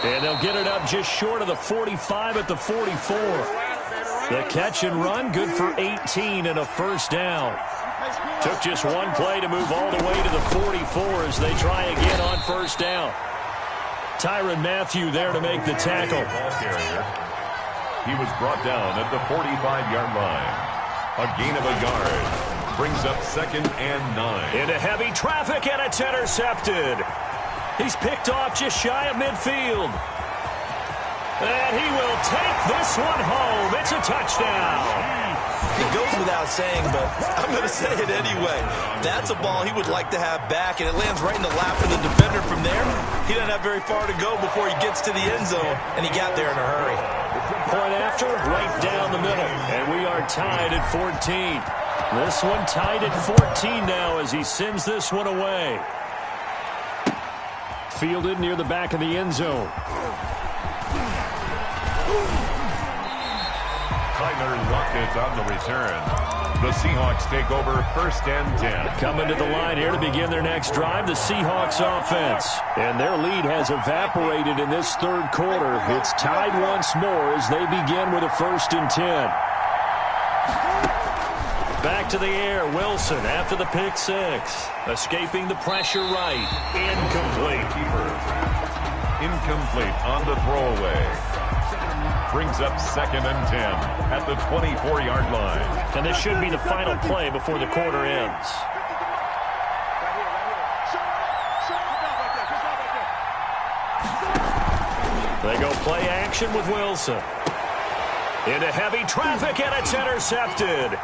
B: And they'll get it up just short of the 45 at the 44. The catch and run, good for 18 and a 1st down. Took just 1 play to move all the way to the 44 as they try again on 1st down. Tyrann Mathieu there to make the tackle.
C: He was brought down at the 45-yard line. A gain of a yard brings up 2nd and 9.
B: Into heavy traffic, and it's intercepted. He's picked off just shy of midfield. And he will take this one home. It's a touchdown.
D: It goes without saying, but I'm going to say it anyway. That's a ball he would like to have back, and it lands right in the lap of the defender from there. He doesn't have very far to go before he gets to the end zone, and he got there in a hurry.
B: Point after, right down the middle. And we are tied at 14. This one tied at 14 now as he sends this one away. Fielded near the back of the end zone.
C: Tyler Lockett on the return. The Seahawks take over 1st and 10.
B: Coming to the line here to begin their next drive, the Seahawks offense. And their lead has evaporated in this third quarter. It's tied once more as they begin with a 1st and 10. Back to the air, Wilson after the pick six. Escaping the pressure right. Incomplete.
C: Incomplete on the throwaway. Brings up 2nd and 10 at the 24-yard line.
B: And this should be the final play before the quarter ends. They go play action with Wilson. Into heavy traffic, and it's intercepted.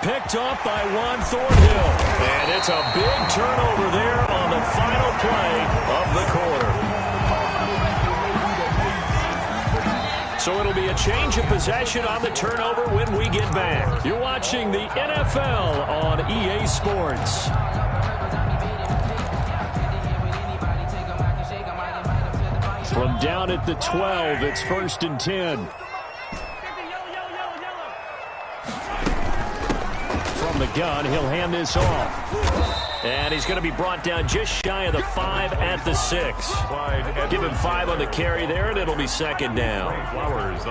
B: Picked up by Juan Thornhill. And it's a big turnover there on the final play of the quarter. So it'll be a change of possession on the turnover when we get back. You're watching the NFL on EA Sports. From down at the 12, it's 1st and 10. From the gun, he'll hand this off. And he's going to be brought down just shy of the 5 at the 6. Give him 5 on the carry there, and it'll be 2nd down.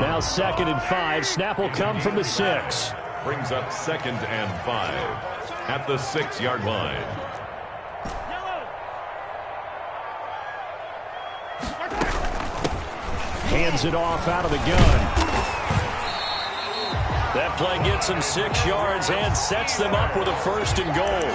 B: Now 2nd and 5. Snap will come from the 6.
C: Brings up 2nd and 5 at the 6-yard line.
B: Hands it off out of the gun. That play gets him 6 yards and sets them up with a 1st and goal.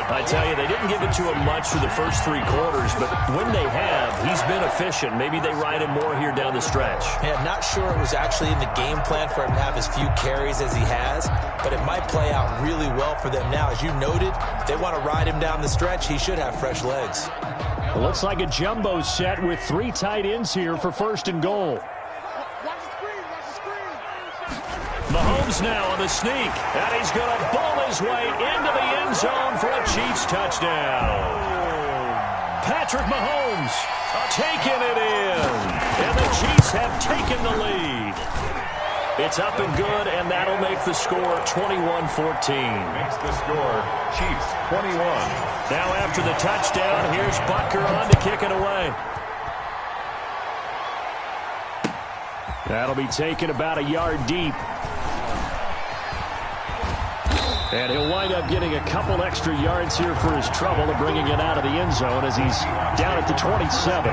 B: I tell you, they didn't give it to him much for the first 3 quarters, but when they have, he's been efficient. Maybe they ride him more here down the stretch.
D: Yeah, not sure it was actually in the game plan for him to have as few carries as he has, but it might play out really well for them now. As you noted, if they want to ride him down the stretch, he should have fresh legs.
B: It looks like a jumbo set with 3 tight ends here for 1st and goal. Mahomes now on the sneak, and he's going to bowl his way into the end zone for a Chiefs touchdown. Patrick Mahomes taking it in, and the Chiefs have taken the lead. It's up and good, and that'll make the score 21-14.
C: Makes the score Chiefs 21.
B: Now after the touchdown, here's Butker on to kick it away. That'll be taken about a yard deep. And he'll wind up getting a couple extra yards here for his trouble of bringing it out of the end zone as he's down at the 27.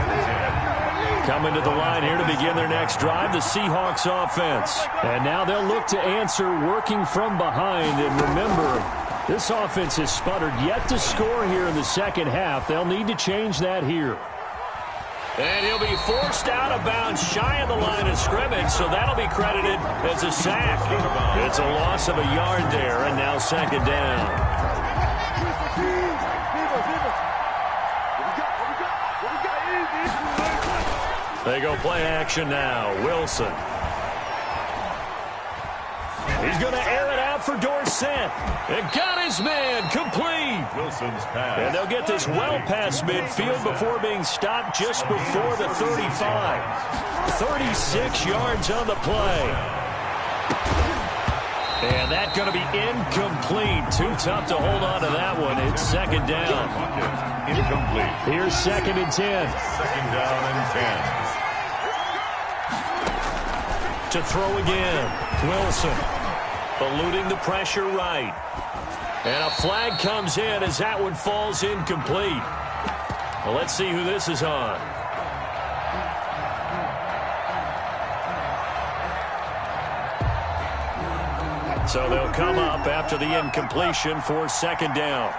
B: Coming to the line here to begin their next drive, the Seahawks offense. And now they'll look to answer working from behind. And remember, this offense has sputtered yet to score here in the second half. They'll need to change that here. And he'll be forced out of bounds shy of the line of scrimmage, so that'll be credited as a sack. It's a loss of a yard there, and now 2nd down. They go play action now. Wilson. He's going to air it out for Dorsett. And got his man complete.
C: Wilson's pass.
B: And they'll get this well past midfield before being stopped just before the 35. 36 yards on the play. And that's going to be incomplete. Too tough to hold on to that one. It's 2nd down.
C: Incomplete.
B: Here's 2nd and 10.
C: 2nd down and 10.
B: To throw again. Wilson. Eluding the pressure right. And a flag comes in as that one falls incomplete. Well, let's see who this is on. So they'll come up after the incompletion for 2nd down.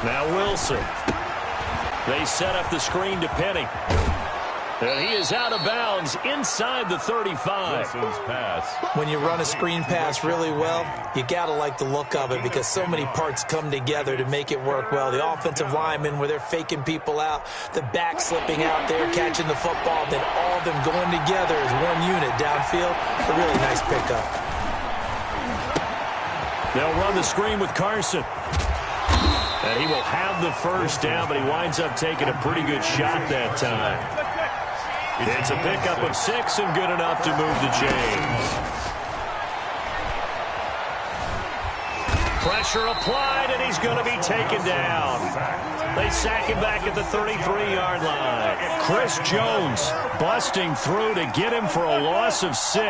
B: Now Wilson. They set up the screen to Penny. And he is out of bounds inside the 35.
C: Wilson's pass.
D: When you run a screen pass really well, you got to like the look of it because so many parts come together to make it work well. The offensive linemen, where they're faking people out, the back slipping out there, catching the football, then all of them going together as one unit downfield. A really nice pickup.
B: They'll run the screen with Carson. And he will have the first down, but he winds up taking a pretty good shot that time. It's a pickup of 6 and good enough to move the chains. Pressure applied, and he's going to be taken down. They sack him back at the 33-yard line. Chris Jones busting through to get him for a loss of 6.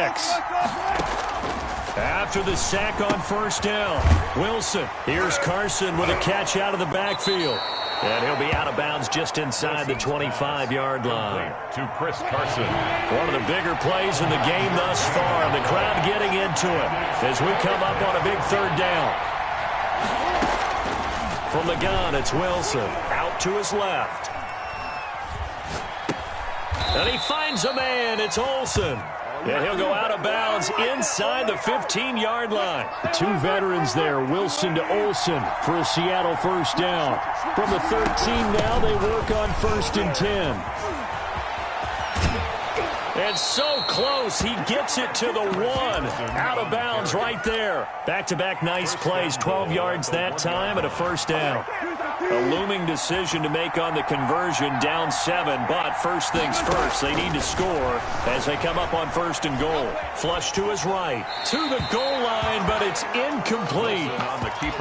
B: After the sack on first down, Wilson. Here's Carson with a catch out of the backfield. And he'll be out of bounds just inside the 25-yard line.
C: To Chris Carson.
B: One of the bigger plays in the game thus far. The crowd getting into it as we come up on a big third down. From the gun, it's Wilson. Out to his left. And he finds a man. It's Olsen. And he'll go out of bounds inside the 15-yard line. The two veterans there, Wilson to Olsen for a Seattle first down. From the 13 now, they work on 1st and 10. And so close, he gets it to the 1. Out of bounds right there. Back-to-back nice plays, 12 yards that time and a first down. A looming decision to make on the conversion, down 7, but first things first, they need to score as they come up on 1st and goal. Flush to his right, to the goal line, but it's incomplete.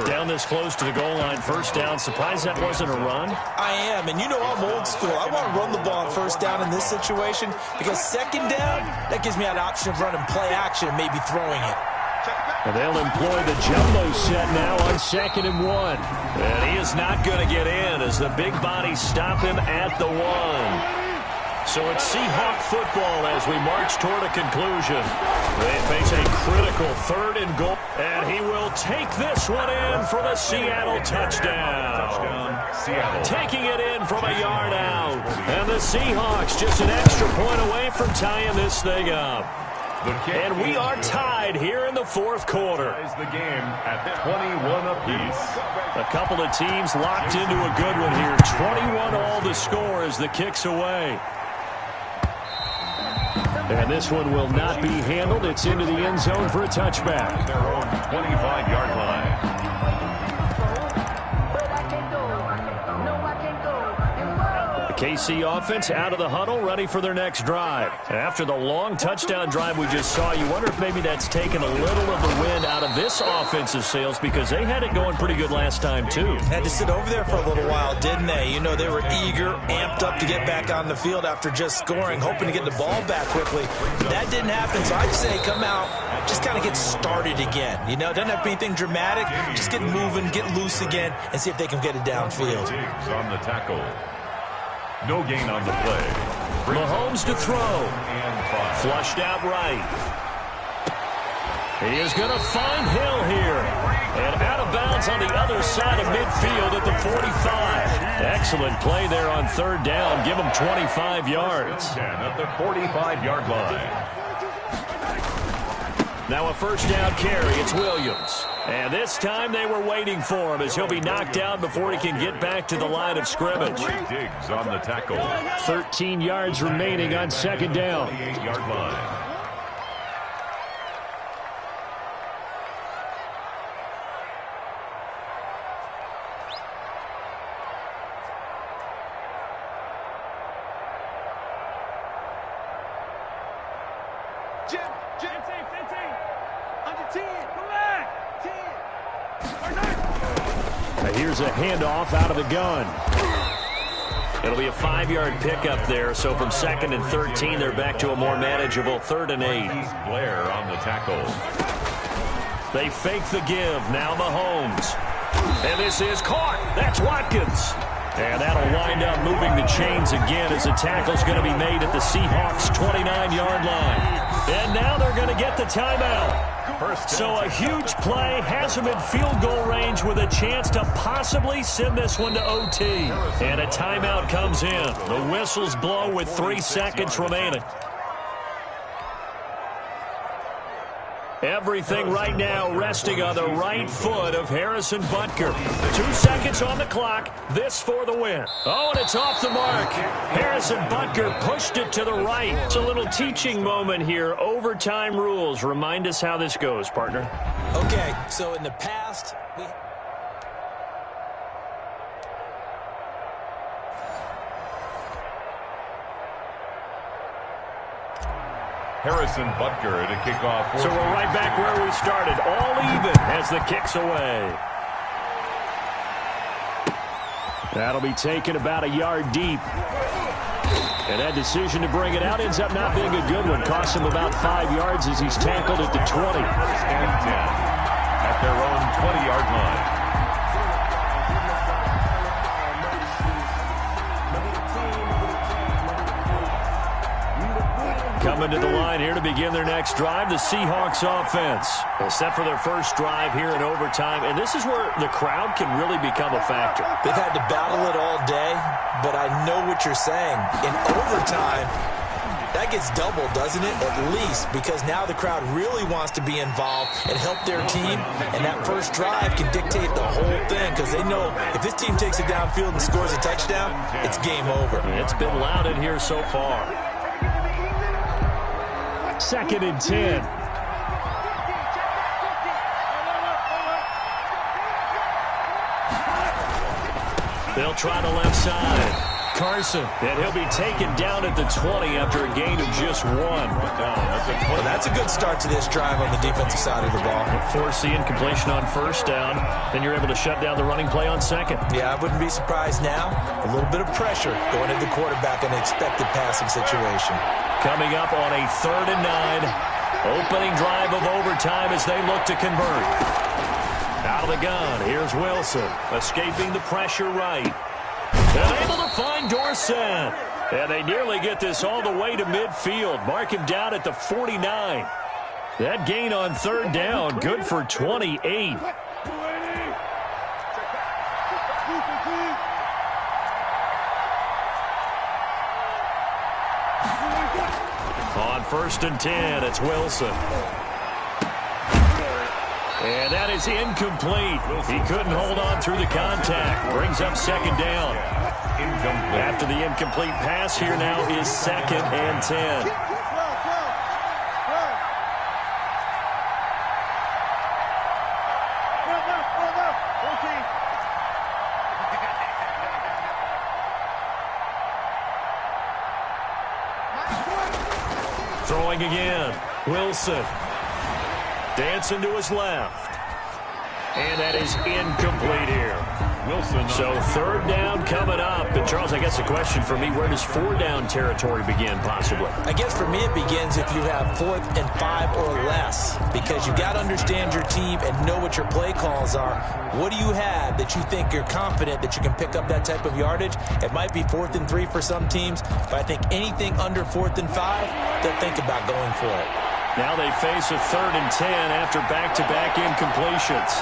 B: Down this close to the goal line, first down. Surprised that wasn't a run?
D: I am, and you know I'm old school. I want to run the ball on first down in this situation because second down, that gives me an option of running play action and maybe throwing it.
B: And they'll employ the jumbo set now on 2nd and 1. And he is not going to get in as the big bodies stop him at the 1. So it's Seahawk football as we march toward a conclusion. They face a critical 3rd and goal. And he will take this one in for the Seattle touchdown.
C: Seattle.
B: Taking it in from a yard out. And the Seahawks just an extra point away from tying this thing up. And we are tied here in the 4th quarter.
C: The game at 21 apiece.
B: A couple of teams locked into a good one here. 21 all the score as the kick's away. And this one will not be handled. It's into the end zone for a touchback.
C: Their own 25-yard line.
B: KC offense out of the huddle, ready for their next drive. After the long touchdown drive we just saw, you wonder if maybe that's taken a little of the wind out of this offensive sails because they had it going pretty good last time, too.
D: Had to sit over there for a little while, didn't they? You know, they were eager, amped up to get back on the field after just scoring, hoping to get the ball back quickly. That didn't happen, so I'd say come out, just kind of get started again. You know, it doesn't have to be anything dramatic. Just get moving, get loose again, and see if they can get it downfield.
C: Diggs on the tackle. No gain on the play.
B: Mahomes to throw. Flushed out right. He is going to find Hill here. And out of bounds on the other side of midfield at the 45. Excellent play there on 3rd down. Give him 25 yards.
C: At the 45-yard line.
B: Now a first down carry. It's Williams. And this time they were waiting for him as he'll be knocked down before he can get back to the line of scrimmage.
C: Diggs on the tackle.
B: 13 yards remaining on 2nd down.
C: 48-yard line.
H: Jim, 15, under 10, come back, 10,
B: Now here's a handoff out of the gun. It'll be a 5-yard pickup there, so from 2nd and 13, they're back to a more manageable 3rd and 8.
C: Blair on the tackle.
B: They fake the give, now Mahomes. And this is caught. That's Watkins. And that'll wind up moving the chains again as the tackle's going to be made at the Seahawks' 29-yard line. And now they're going to get the timeout. So a huge play has him in field goal range with a chance to possibly send this one to OT. And a timeout comes in. The whistles blow with 3 seconds remaining. Everything right now resting on the right foot of Harrison Butker. 2 seconds on the clock. This for the win. Oh, and it's off the mark. Harrison Butker pushed it to the right. It's a little teaching moment here. Overtime rules. Remind us how this goes, partner.
D: Okay, so in the past,
C: Harrison Butker to kick off.
B: So we're right back where we started. All even as the kick's away. That'll be taken about a yard deep. And that decision to bring it out ends up not being a good one. Costs him about 5 yards as he's tackled at the 20.
C: First and 10 at their own 20-yard line.
B: Coming to the line here to begin their next drive, the Seahawks offense. Well, set for their first drive here in overtime, and this is where the crowd can really become a factor.
D: they've had to battle it all day, but I know what you're saying. In overtime, that gets doubled, doesn't it? At least, because now the crowd really wants to be involved and help their team, and that first drive can dictate the whole thing because they know if this team takes it downfield and scores a touchdown, it's game over.
B: It's been loud in here so far. 2nd and 10. They'll try the left side. Carson, and he'll be taken down at the 20 after a gain of just 1.
D: Well, that's a good start to this drive on the defensive side of the ball.
B: Force the incompletion on first down. Then you're able to shut down the running play on second.
D: Yeah, I wouldn't be surprised now. A little bit of pressure going into the quarterback in an expected passing situation.
B: Coming up on a 3rd and 9. Opening drive of overtime as they look to convert. Out of the gun, here's Wilson. Escaping the pressure right. And able to find Dorsett. And they nearly get this all the way to midfield. Mark him down at the 49. That gain on 3rd down, good for 28. On 1st and 10, it's Wilson. And that is incomplete. He couldn't hold on through the contact. Brings up 2nd down. After the incomplete pass, here now is 2nd and 10. Throwing again. Wilson. Dancing to his left. And that is incomplete here. Wilson. So 3rd down coming up. And Charles, I guess the question for me, where does 4 down territory begin possibly?
D: I guess for me it begins if you have 4th and 5 or less. Because you got to understand your team and know what your play calls are. What do you have that you think you're confident that you can pick up that type of yardage? It might be 4th and 3 for some teams. But I think anything under 4th and 5, they'll think about going for it.
B: Now they face a 3rd and 10 after back-to-back incompletions.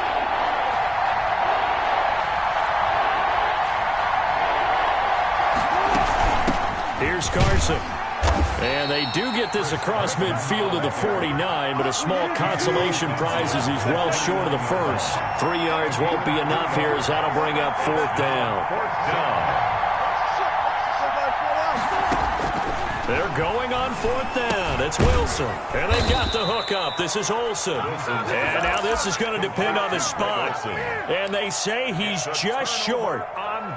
B: Here's Carson. And they do get this across midfield to the 49, but a small consolation prize as he's well short of the first. 3 yards won't be enough here as that'll bring up 4th down. They're going on 4th down. It's Wilson. And they got the hook up. This is Olsen. And now this is going to depend on the spot. And they say he's just short.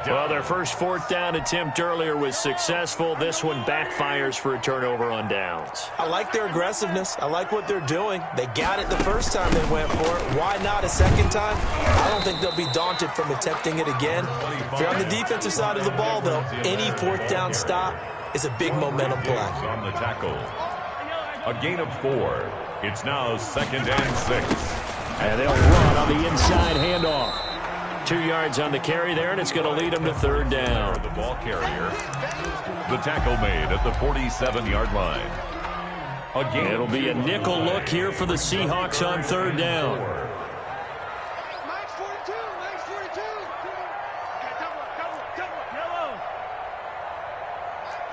B: Well, their first 4th down attempt earlier was successful. This one backfires for a turnover on downs.
D: I like their aggressiveness. I like what they're doing. They got it the first time they went for it. Why not a second time? I don't think they'll be daunted from attempting it again. If you're on the defensive side of the ball, though, any 4th down stop is a big momentum play.
C: On the tackle. A gain of 4. It's now 2nd and 6.
B: And they'll run on the inside handoff. 2 yards on the carry there, and it's going to lead them to 3rd down.
C: The ball carrier. The tackle made at the 47-yard line.
B: It'll be a nickel look here for the Seahawks on third down.
H: Max 42, Max 42. Double up, yellow. Max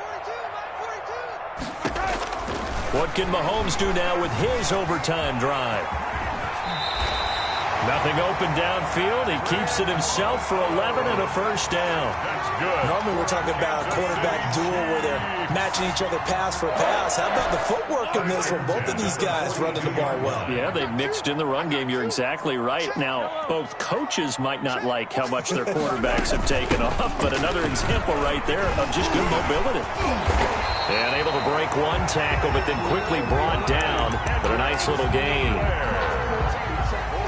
H: 42,
B: What can Mahomes do now with his overtime drive? Nothing open downfield. He keeps it himself for 11 and a first down.
C: That's good.
D: Normally we're talking about a quarterback duel where they're matching each other pass for pass. How about the footwork in this one? Both of these guys running the ball well.
B: Yeah, they've mixed in the run game. You're exactly right. Now, both coaches might not like how much their quarterbacks have taken off, but another example right there of just good mobility. And able to break one tackle, but then quickly brought down. But a nice little gain.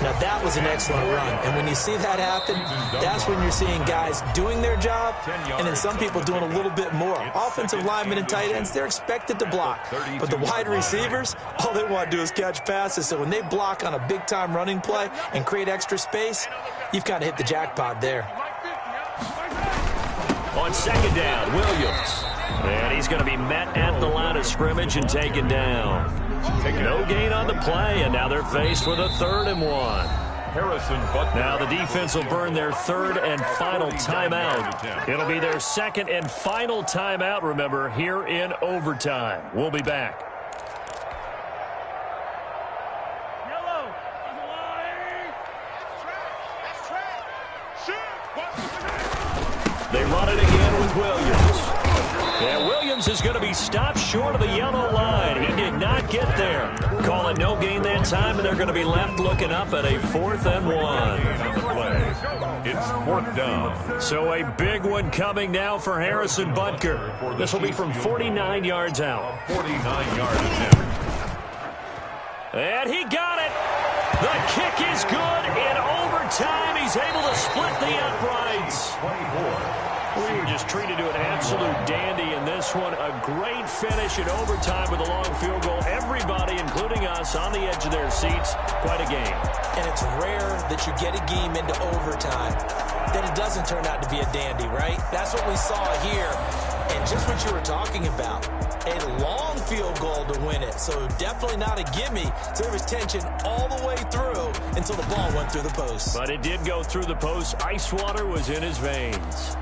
D: Now, that was an excellent run. And when you see that happen, that's when you're seeing guys doing their job and then some people doing a little bit more. Offensive linemen and tight ends, they're expected to block. But the wide receivers, all they want to do is catch passes. So when they block on a big-time running play and create extra space, you've kind of hit the jackpot there.
B: On second down, Williams. And he's going to be met at the line of scrimmage and taken down. No gain on the play, and now they're faced with a 3rd and 1.
C: Harrison Butker.
B: Now the defense will burn their 3rd and final timeout. It'll be their 2nd and final timeout, remember, here in overtime. We'll be back.
H: Yellow.
B: They run it again with Williams. Yeah, Williams is going to be stopped short of the yellow line. He did not get there. Call it no gain that time, and they're going to be left looking up at a 4th and 1.
C: It's 4th down.
B: So a big one coming now for Harrison Butker. This will be from 49 yards out.
C: 49-yard attempt.
B: And he got it. The kick is good in overtime. He's able to split the uprights.
C: 24.
B: We were just treated to an absolute dandy in this one. A great finish in overtime with a long field goal. Everybody, including us, on the edge of their seats. Quite a game.
D: And it's rare that you get a game into overtime, then it doesn't turn out to be a dandy, right? That's what we saw here. And just what you were talking about, a long field goal to win it. So definitely not a gimme. So there was tension all the way through until the ball went through the post.
B: But it did go through the post. Ice water was in his veins.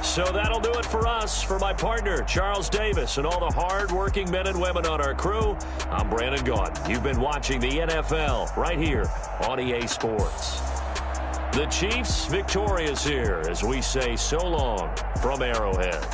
B: So that'll do it for us. For my partner, Charles Davis, and all the hard-working men and women on our crew, I'm Brandon Gaudin. You've been watching the NFL right here on EA Sports. The Chiefs victorious here as we say so long from Arrowhead.